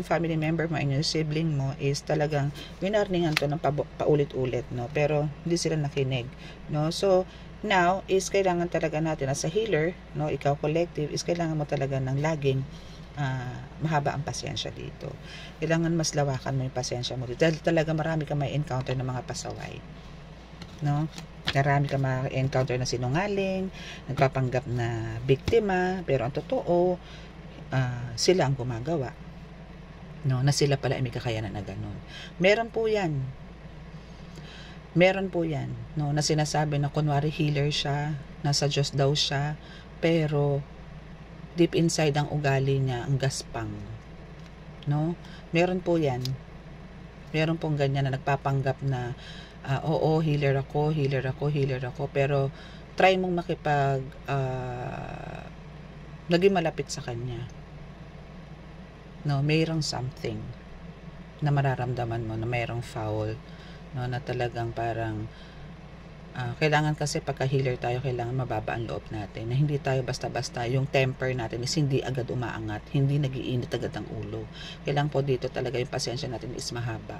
A: family member mo, yung sibling mo, is talagang winarningan to ng paulit-ulit, no? Pero hindi sila nakinig, no? So now is kailangan talaga natin as a healer, no? Ikaw collective, is kailangan mo talaga ng laging mahaba ang pasensya dito. Kailangan mas lawakan mo yung pasensya mo dito. Dahil talaga marami ka may encounter ng mga pasaway, no? Marami ka ma-encounter na sinungaling, nagpapanggap na biktima, pero ang totoo, sila ang gumagawa, no? Na sila pala ay may kakayanan na ganun. Meron po yan, no? Na sinasabi na kunwari healer siya, nasa Diyos daw siya, pero deep inside ang ugali niya ang gaspang, no? Meron po yan. Meron pong ganyan na nagpapanggap na oo, healer ako, pero try mong naging malapit sa kanya, no? Mayroong something na mararamdaman mo na mayroong foul, no? Na talagang parang kailangan kasi pagka healer tayo, kailangan mababa ang loob natin, na hindi tayo basta-basta, yung temper natin is hindi agad umaangat, hindi nagiinit agad ang ulo. Kailangan po dito talaga yung pasensya natin is mahaba,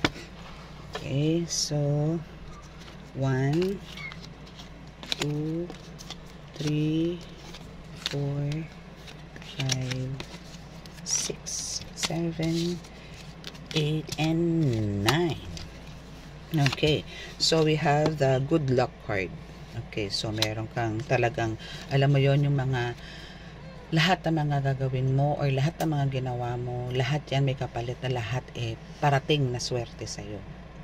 A: Okay, so 1, 2, 3, 4, 5, 6, 7, 8, and 9. Okay, so we have the good luck card. Okay, so meron kang talagang, alam mo yon, yung mga lahat ng mga gagawin mo or lahat ng mga ginawa mo, lahat yan may kapalit na lahat parating na swerte sa'yo.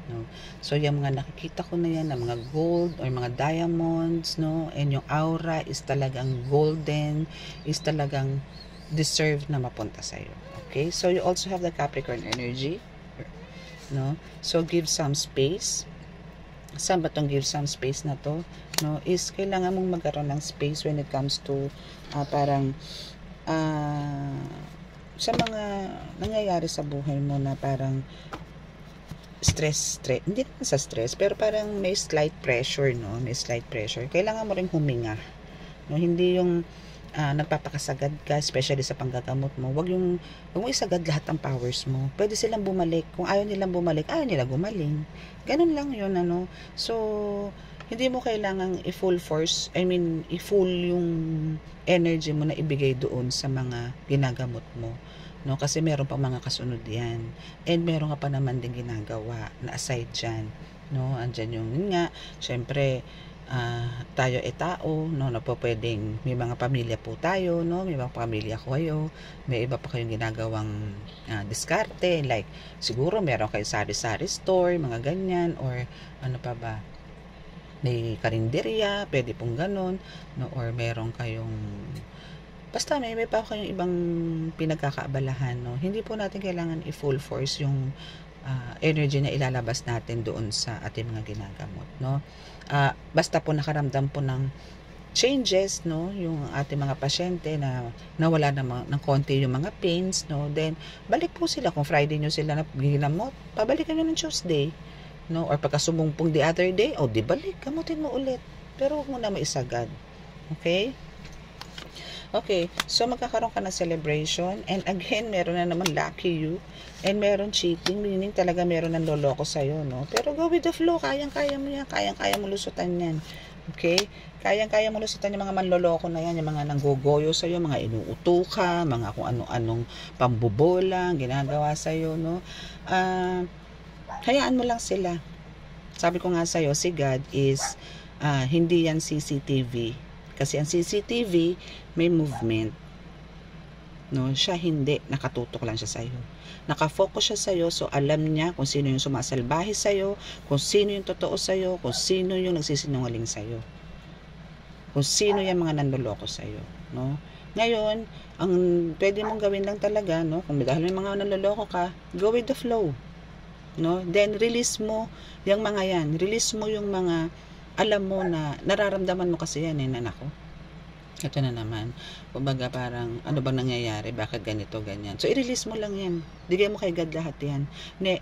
A: No? So, yung mga nakikita ko na yan, na mga gold or mga diamonds, no? And yung aura is talagang golden, is talagang deserve na mapunta sa'yo. Okay? So, you also have the Capricorn energy. No? So, give some space. Saan ba itong give some space na to? No? Is kailangan mong magkaroon ng space when it comes to parang sa mga nangyayari sa buhay mo na parang stress, hindi naman sa stress, pero parang may slight pressure, no? May slight pressure. Kailangan mo ring huminga. No? Hindi yung nagpapakasagad ka, especially sa panggagamot mo, wag mo isagad lahat ng powers mo. Pwede silang bumalik. Kung ayaw nilang bumalik, ayaw nila gumaling. Ganun lang yun, ano. So, hindi mo kailangang i-full force, i-full yung energy mo na ibigay doon sa mga ginagamot mo. No? Kasi meron pa mga kasunod yan. And meron ka pa naman din ginagawa na aside dyan. No? Andyan yun nga, syempre, tayo tao, no, na po pwedeng may mga pamilya po tayo, no, may mga pamilya ko kayo, may iba pa kayong ginagawang diskarte, like siguro meron kayo sari-sari store, mga ganyan, or ano pa ba, may karinderya, pwede pong ganun, no, or meron kayong basta may pa kayong ibang pinagkakaabalahan, no. Hindi po natin kailangan i-full force yung energy na ilalabas natin doon sa ating mga ginagamot, no. Basta po nakaramdam po ng changes, no, yung ating mga pasyente na nawala ng konti yung mga pains, no, then balik po sila. Kung Friday nyo sila na ginamot, pabalikan nyo ng Tuesday, no, or pagka sumumpong the other day, di balik, gamutin mo ulit, pero huwag mo na maisagad. Okay? Okay, so magkakaroon ka ng celebration, and again, meron na naman lucky you, and meron cheating, meaning talaga meron ng loloko sa'yo, no? Pero go with the flow, kayang-kaya mo yan, kayang-kaya mo lusutan yan, okay? Kayang-kaya mo lusutan yung mga manloloko na yan, yung mga nanggogoyo sa'yo, mga inuuto ka, mga kung ano-anong pambubola, ginagawa sa'yo, no? Hayaan mo lang sila. Sabi ko nga sa'yo, si God is, hindi yan CCTV. Kasi ang CCTV, may movement. No, siya hindi. Nakatutok lang siya sa'yo. Nakafocus siya sa'yo, so alam niya kung sino yung sumasalbahe sa'yo, kung sino yung totoo sa'yo, kung sino yung nagsisinungaling sa'yo. Kung sino yung mga nandoloko sa'yo. No? Ngayon, ang pwede mong gawin lang talaga, no, kung dahil may mga nandoloko ka, go with the flow. No? Then, release mo yung mga yan. Release mo yung mga alam mo na nararamdaman mo kasi yan anak ko. Ito na naman. Kumbaga parang ano bang nangyayari? Bakit ganito, ganyan? So i-release mo lang yan. Bigay mo kay God lahat yan.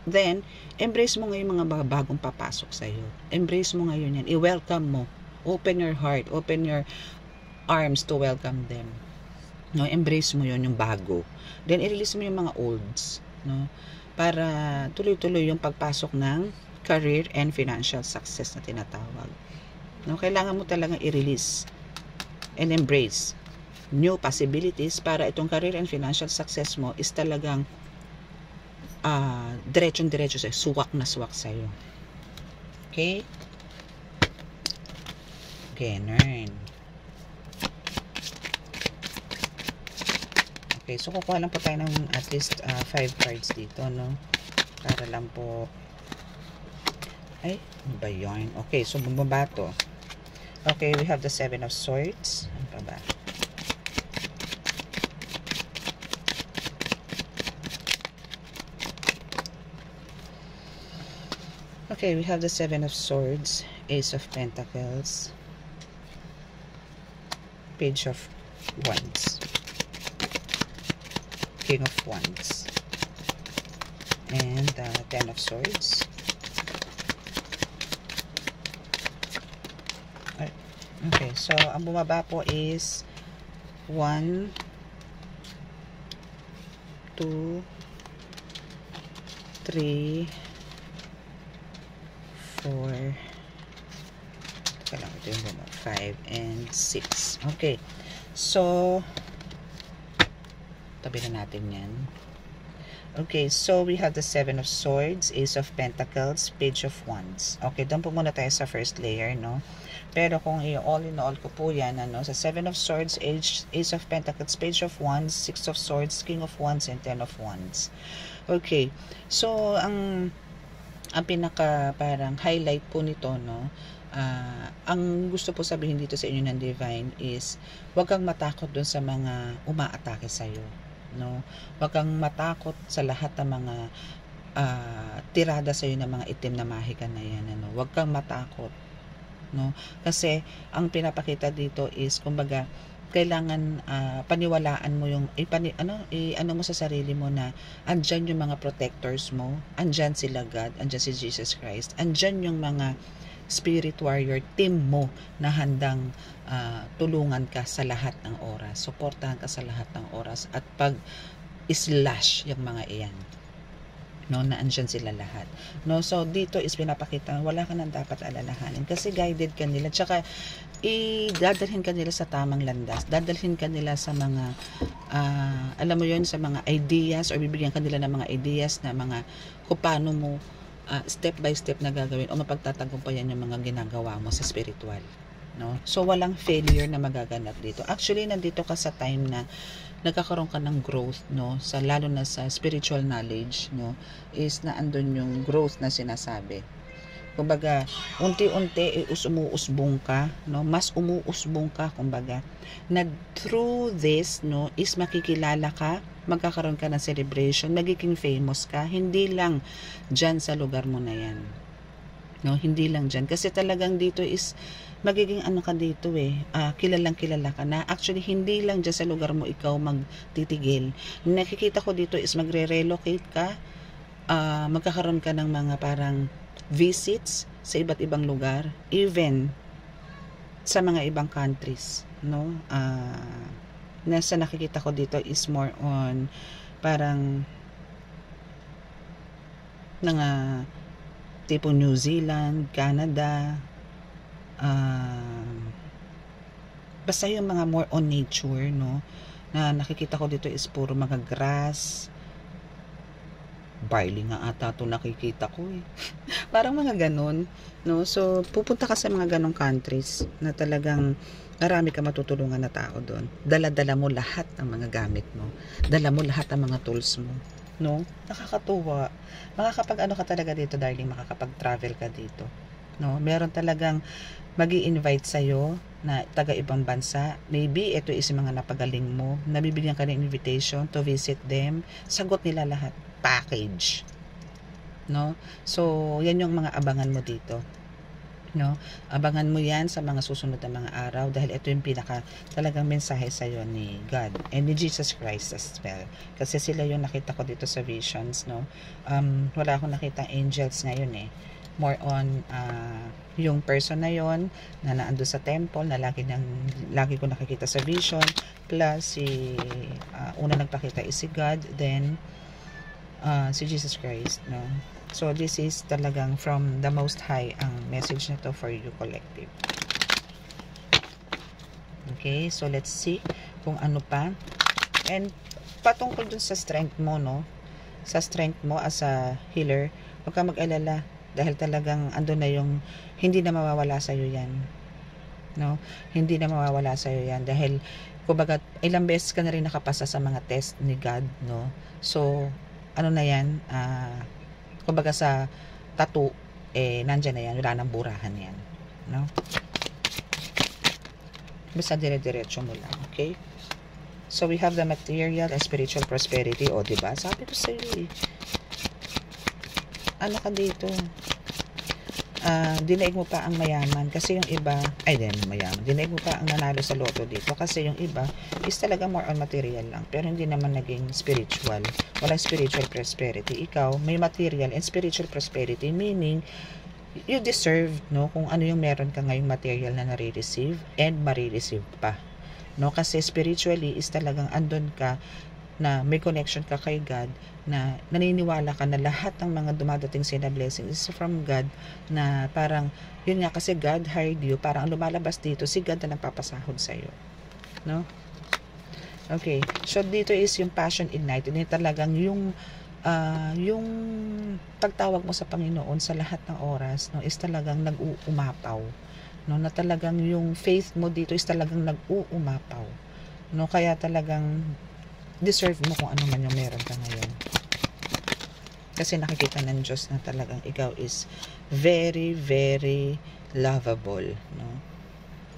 A: Then embrace mo ngayon mga bagong papasok sa iyo. Embrace mo ngayon yan. I-welcome mo. Open your heart, open your arms to welcome them. No, embrace mo yon yung bago. Then i-release mo yung mga olds, no? Para tuloy-tuloy yung pagpasok ng career and financial success na tinatawag. No, kailangan mo talagang i-release and embrace new possibilities para itong career and financial success mo is talagang diretsong-diretso sa'yo, suwak na suwak sa'yo. Okay? Ganun. Okay, so kukuha lang po tayo ng at least 5 cards dito, no? Para lang po ay, ano ba yun? Okay, so bumaba to. Okay, we have the 7 of Swords. Ano pa ba? Okay, we have the 7 of Swords, Ace of Pentacles, Page of Wands, King of Wands, and 10 of Swords. Okay, so ang bumaba po is 1, 2, 3, 4, teka lang, ito yung bumaba, 5 and 6. Okay, so tabi na natin yan. Okay, so we have the 7 of Swords, Ace of Pentacles, Page of Wands. Okay, doon po muna tayo sa first layer, no? Pero kung all in all ko po yan, ano, sa 7 of Swords, Ace of Pentacles, Page of Wands, 6 of Swords, King of Wands, and 10 of Wands. Okay, so ang pinaka parang highlight po nito, no, ang gusto po sabihin dito sa inyo ng Divine is huwag kang matakot dun sa mga umaatake sa'yo, no? Huwag kang matakot sa lahat ng mga tirada sa'yo ng mga itim na mahika na yan, ano? Huwag kang matakot, no? Kasi ang pinapakita dito is kumbaga kailangan paniwalaan mo yung ano mo sa sarili mo na andyan yung mga protectors mo, andyan sila God, andyan si Jesus Christ, andyan yung mga spirit warrior team mo na handang tulungan ka sa lahat ng oras, suportahan ka sa lahat ng oras, at pag slash yung mga iyan, no, na andyan sila lahat, no. So dito is pinapakita wala ka nang dapat alalahanin kasi guided ka nila, tsaka dadalhin ka nila sa tamang landas, dadalhin ka nila sa mga alam mo yon, sa mga ideas, or bibigyan ka nila ng mga ideas na mga kung paano mo step by step na gagawin o mapagtatagumpayan yung mga ginagawa mo sa spiritual, no. So walang failure na magaganap dito. Actually nandito ka sa time na nagkakaroon ka ng growth, no, sa lalo na sa spiritual knowledge, no, is na andun yung growth na sinasabi. Kumbaga unti-unti umuusbong ka, no, mas umuusbong ka, kumbaga na through this, no, is makikilala ka, magkakaroon ka ng celebration, magiging famous ka, hindi lang dyan sa lugar mo na yan, no, hindi lang dyan, kasi talagang dito is magiging ano ka dito kilalang kilala ka na. Actually hindi lang dyan sa lugar mo ikaw magtitigil, nakikita ko dito is magre-relocate ka, magkakaroon ka ng mga parang visits sa iba't ibang lugar, even sa mga ibang countries, no. Nasa nakikita ko dito is more on parang mga tipo New Zealand, Canada, basta yung mga more on nature, no, na nakikita ko dito is puro mga grass, barley nga ata ito nakikita ko parang mga ganon, no. So pupunta ka sa mga ganong countries na talagang marami ka matutulungan na tao doon, dala-dala mo lahat ng mga gamit mo, dala mo lahat ng mga tools mo, no. Nakakatuwa, makakapag ano ka talaga dito darling, makakapag-travel ka dito, no. Meron talagang magi-invite sa'yo na taga ibang bansa, maybe ito is mga napagaling mo, nabibigyan ka ng invitation to visit them, sagot nila lahat, package, no. So yan yung mga abangan mo dito, no. Abangan mo yan sa mga susunod na mga araw, dahil ito yung pinaka talagang mensahe sa'yo ni God and ni Jesus Christ as well, kasi sila yung nakita ko dito sa visions, no. Wala akong nakita angels ngayon more on yung person na yon na naando sa temple na lagi ko nakikita sa vision, plus si una nagpakita is si God, then si Jesus Christ, no. So this is talagang from the Most High ang message na to for you collective. Okay, so let's see kung ano pa, and patungkol dun sa strength mo, no, sa strength mo as a healer, huwag ka mag-alala, dahil talagang ando na yung hindi na mawawala sa iyo yan, no, hindi na mawawala sa iyo yan, dahil kumbaga ilang beses ka na rin nakapasa sa mga test ni God, no. So ano na yan, kumbaga sa tattoo nandyan na yan, wala nang burahan yan, no. Basta dire-diretso mo lang, okay. So we have the material and spiritual prosperity, o diba, sabi ko sa iyo ano ka dito, dinaig mo pa ang mayaman, kasi yung iba dinaig mo pa ang nanalo sa loto dito, kasi yung iba is talaga more on material lang, pero hindi naman naging spiritual, walang spiritual prosperity. Ikaw may material and spiritual prosperity, meaning you deserve, no, kung ano yung meron ka ngayong material na nare-receive and marireceive pa, no, kasi spiritually is talagang andun ka na may connection ka kay God, na naniniwala ka na lahat ng mga dumadating sa na blessing is from God, na parang yun nga, kasi God hired you, parang lumalabas dito si God na nagpapasahod sa iyo, no. Okay, so dito is yung passion ignited, hindi talagang yung pagtawag mo sa Panginoon sa lahat ng oras, no, is talagang nag-uumapaw, no, na talagang yung faith mo dito is talagang nag-uumapaw, no, kaya talagang deserve mo kung ano man yung meron ka ngayon, kasi nakikita ng Diyos na talagang ikaw is very very lovable, no.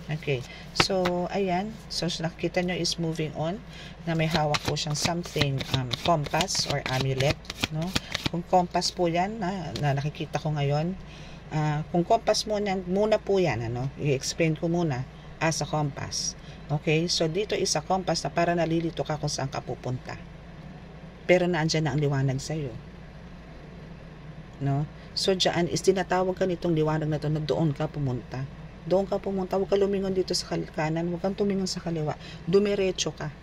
A: Okay, so ayan, so nakikita nyo is moving on, na may hawak po siyang something, compass or amulet, no. Kung compass po yan na nakikita ko ngayon, kung compass muna po yan, ano, i-explain ko muna as a compass. Okay, so dito is a compass na para nalilito ka kung saan ka pupunta, pero naandyan na ang liwanag sa'yo, no. So, dyan is tinatawag ka nitong liwanag na to na doon ka pumunta. Doon ka pumunta, huwag ka lumingon dito sa kanan, huwag kang tumingon sa kaliwa. Dumiretso ka.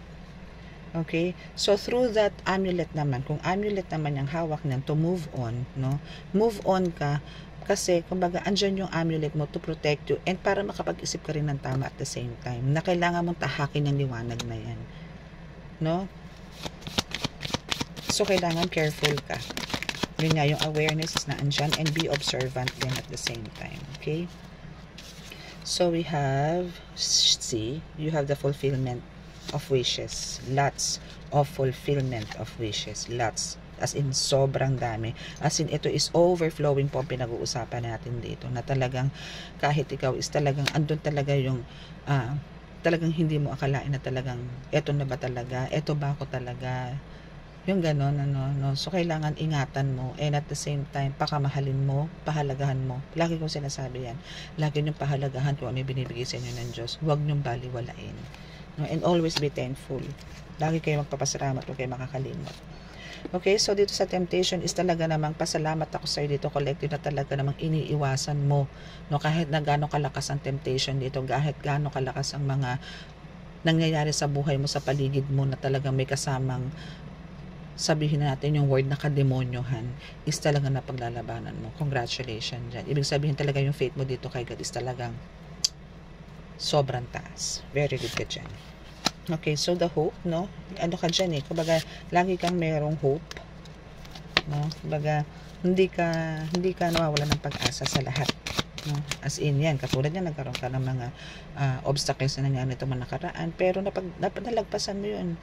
A: Okay? So, through that amulet naman, kung amulet naman yung hawak niyan to move on, no? Move on ka, kasi, kumbaga, andyan yung amulet mo to protect you and para makapag-isip ka rin ng tama at the same time, na kailangan mong tahakin yung liwanag na yan. No? So, kailangan careful ka. Yun nga, yung awareness is na andyan and be observant din at the same time. Okay? So, we have, see, you have the fulfillment of wishes. Lots of fulfillment of wishes. Lots. As in, sobrang dami. As in, ito is overflowing po ang pinag-uusapan natin dito. Na talagang, kahit ikaw is talagang, andun talaga yung, talagang hindi mo akalain na talagang, eto na ba talaga? Eto ba ako talaga? Yung ganon, ano, no? So, kailangan ingatan mo. And at the same time, pakamahalin mo, pahalagahan mo. Lagi kong sinasabi yan. Lagi niyong pahalagahan kung ano yung binibigay sa inyo ng Diyos. Huwag niyong baliwalain. No? And always be thankful. Lagi kayo magpapasalamat, huwag kayo makakalimot. Okay, so dito sa temptation is talaga namang pasalamat ako sa iyo dito, collective, na talaga namang iniiwasan mo. No? Kahit na gano'ng kalakas ang temptation dito, kahit gano'ng kalakas ang mga nangyayari sa buhay mo, sa paligid mo, na talagang may kasamang sabihin natin yung word na kademonyohan, is talaga na paglalabanan mo. Congratulations dyan. Ibig sabihin talaga yung faith mo dito kay God is talagang sobrang taas. Very good ka dyan. Okay, so the hope, no? Ano ka dyan eh? Kumbaga, lagi kang merong hope. No? Kumbaga, hindi ka nawawala ng pag-asa sa lahat. No? As in yan, katulad yan, nagkaroon ka ng mga obstacles na nangyari itong mga nakaraan, pero nalagpasan mo yun.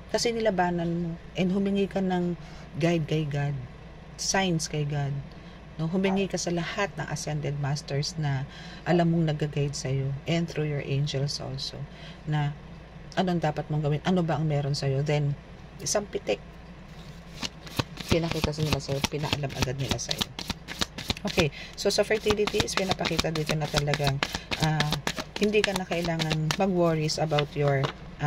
A: Kasi nilabanan mo and humingi ka ng guide kay God, signs kay God. No, humingi ka sa lahat ng ascended masters na alam mong nag-guide sa iyo and through your angels also na anong dapat mong gawin, ano ba ang meron sa iyo. Then isang pitik pinakita sa nila sa iyo, pinaalam agad nila sa iyo. Okay, so sa fertility is pinapakita dito na talagang hindi ka na kailangan mag-worries about your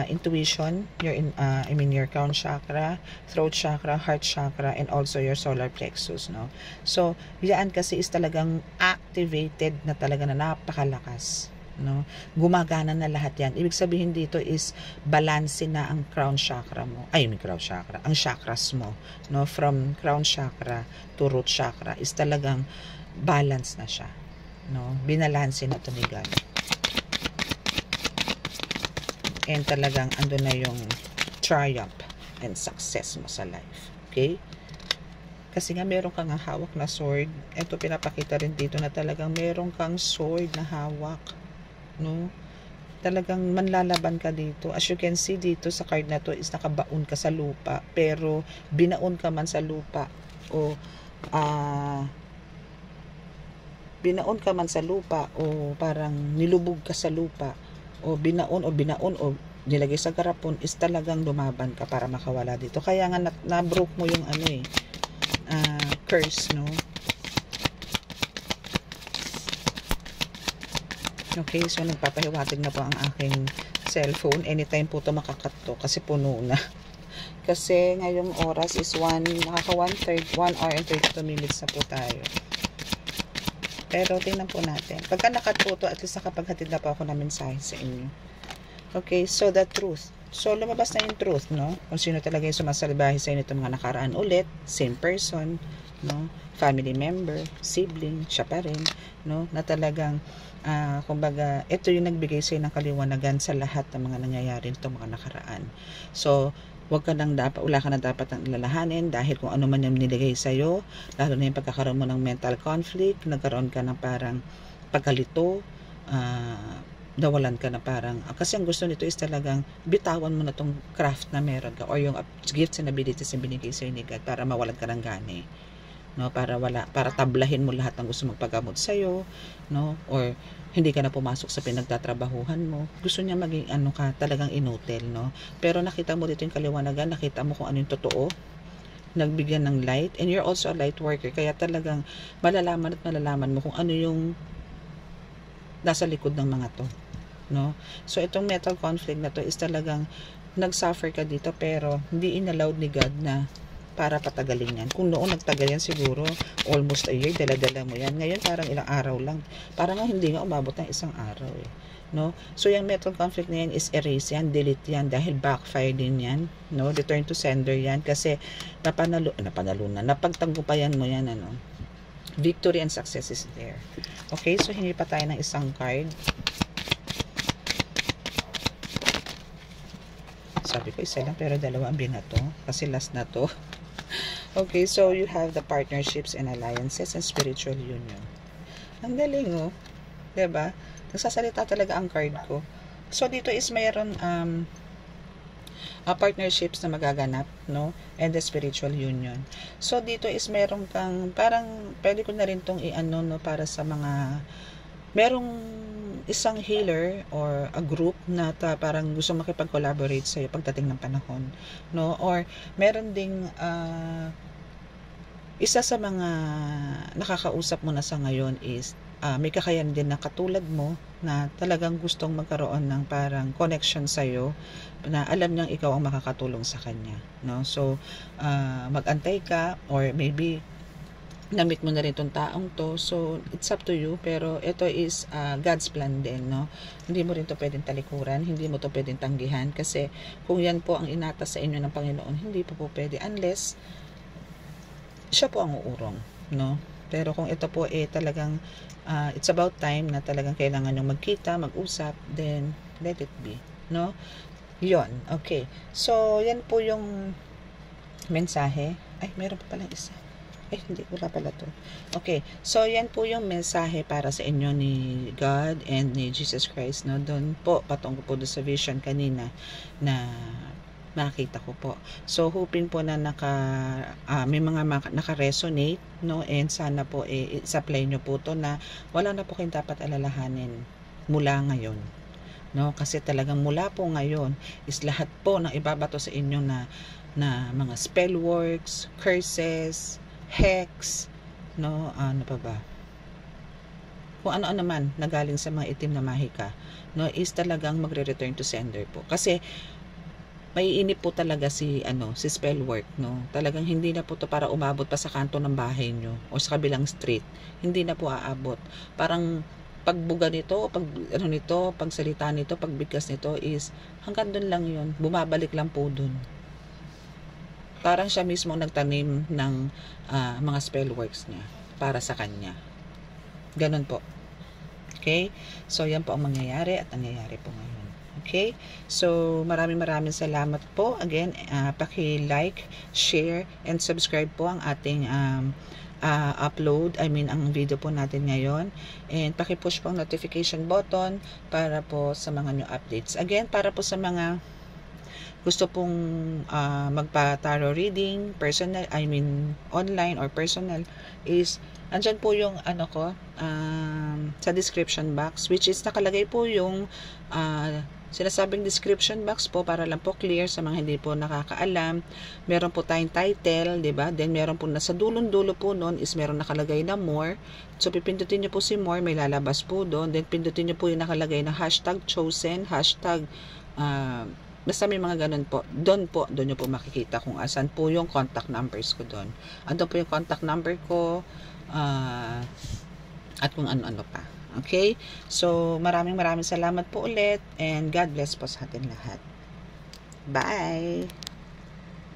A: intuition, your crown chakra, throat chakra, heart chakra, and also your solar plexus, no? So, yan kasi is talagang activated na talaga na napakalakas, no? Gumagana na lahat yan. Ibig sabihin dito is balance na ang crown chakra mo. Ay, may crown chakra. Ang chakras mo, no? From crown chakra to root chakra is talagang balance na siya, no? Binalanse na ito ni God. And talagang ando na yung triumph and success mo sa life. Okay? Kasi nga meron kang hawak na sword. Ito pinapakita rin dito na talagang meron kang sword na hawak. No? Talagang manlalaban ka dito. As you can see dito sa card na to is nakabaon ka sa lupa. Pero binaon ka man sa lupa o binaon ka man sa lupa o parang nilubog ka sa lupa o binaon o nilagay sa garapon is talagang lumaban ka para makawala dito. Kaya nga na-broke mo yung curse, no? Okay, so nagpapahiwatig na po ang aking cellphone. Anytime po ito makakat to kasi puno na. Kasi ngayong oras is 1 hour and 32 minutes na po tayo. Pero tingnan po natin. Pagka nakat po ito, at least nakapaghatid na po ako ng mensahe sa inyo. Okay, so the truth. So lumabas na yung truth, no? Kung sino talaga yung sumasalbahe sa inyo itong mga nakaraan ulit, same person, no? Family member, sibling, siya pa rin, no? Na talagang kumbaga, ito yung nagbigay sa'yo ng kaliwanagan sa lahat ng mga nangyayari itong mga nakaraan. So, wala ka na dapat ang ilalahanin dahil kung ano man yung niligay sa'yo, lalo na yung pagkakaroon mo ng mental conflict, nagkaroon ka ng parang pagkalito, nawalan ka na parang, kasi ang gusto nito is talagang bitawan mo na tong craft na meron ka or yung gifts and abilities na binigay sa'yo ni God para mawalan ka ng gani. No, para tablahin mo lahat ng gusto magpagamot sa iyo, no, or hindi ka na pumasok sa pinagtatrabahuhan mo. Gusto niya maging talagang inutil, no. Pero nakita mo dito yung kaliwanagan, nakita mo kung ano yung totoo, nagbigyan ng light, and you're also a light worker, kaya talagang malalaman mo kung ano yung nasa likod ng mga to, no. So itong mental conflict na to is talagang nagsuffer ka dito pero hindi inallowed ni God na para patagalin yan. Kung noon nagtagal yan siguro, almost a year, dala-dala mo yan. Ngayon parang ilang araw lang. Parang nga hindi nga umabot ng isang araw eh. No? So, yung mental conflict na yan is erase yan, delete yan, dahil backfire din yan. No? Return to sender yan. Kasi, napagtagumpayan mo yan, ano. Victory and success is there. Okay, so hindi pa tayo ng isang card. Sabi ko isa lang pero dalawa ang binato kasi last na to. Okay, so you have the partnerships and alliances and spiritual union. Ang galing oh. 'Di ba? Nagsasalita talaga ang card ko. So dito is mayroon partnerships na magaganap, no? And the spiritual union. So dito is meron kang parang pwede ko na rin tong i-ano no para sa mga merong isang healer or a group na parang gusto makipag-collaborate sa iyo pagdating ng panahon, no? Or meron ding isa sa mga nakakausap mo na sa ngayon is may kakayahan din na katulad mo na talagang gustong magkaroon ng parang connection sa iyo na alam niyang ikaw ang makakatulong sa kanya, no? So mag-antay ka or maybe na-meet mo na rin tong taong to. So, it's up to you. Pero, ito is God's plan din, no? Hindi mo rin to pwedeng talikuran. Hindi mo to pwedeng tanggihan. Kasi, kung yan po ang inatas sa inyo ng Panginoon, hindi po pwede. Unless, siya po ang uurong, no? Pero, kung ito po talagang, it's about time na talagang kailangan nyo magkita, mag-usap, then, let it be, no? Yon, okay. So, yan po yung mensahe. Ay, meron pa palang isa. Hindi, wala pala to. Okay, so yan po yung mensahe para sa inyo ni God and ni Jesus Christ, no? Doon po, patungkol po doon sa vision kanina na nakita ko po. So, hoping po na may mga naka-resonate, no? And sana po, i-supply nyo po to na wala na po kayong dapat alalahanin mula ngayon, no? Kasi talagang mula po ngayon is lahat po ng ibabato sa inyo na mga spell works, curses, hex, no, ano pa ba? Kung ano-ano man na galing sa mga itim na mahika, no, is talagang magre-return to sender po. Kasi maiinip po talaga si spell work, no. Talagang hindi na po to para umabot pa sa kanto ng bahay nyo o sa kabilang street. Hindi na po aabot. Parang pagbuga nito, pagsalita nito, pagbigkas nito is hanggang doon lang 'yon. Bumabalik lang po doon. Parang siya mismo nagtanim ng mga spell works niya para sa kanya. Ganun po. Okay? So, yan po ang mangyayari at nangyayari po ngayon. Okay? So, maraming salamat po. Again, paki-like, share, and subscribe po ang ating upload. Ang video po natin ngayon. And paki-push po ang notification button para po sa mga new updates. Again, para po sa mga gusto pong magpa-tarot reading, personal, online or personal, is andyan po yung sa description box, which is nakalagay po yung sinasabing description box po para lang po clear sa mga hindi po nakakaalam. Meron po tayong title, diba? Then meron po nasa dulong-dulo po nun is meron nakalagay na more. So pipindutin nyo po si more, may lalabas po doon. Then pindutin nyo po yung nakalagay na #chosen, basta may mga ganun po. Doon nyo po makikita kung asan po yung contact numbers ko doon. Andun po yung contact number ko at kung ano-ano pa. Okay? So, maraming salamat po ulit and God bless po sa atin lahat. Bye!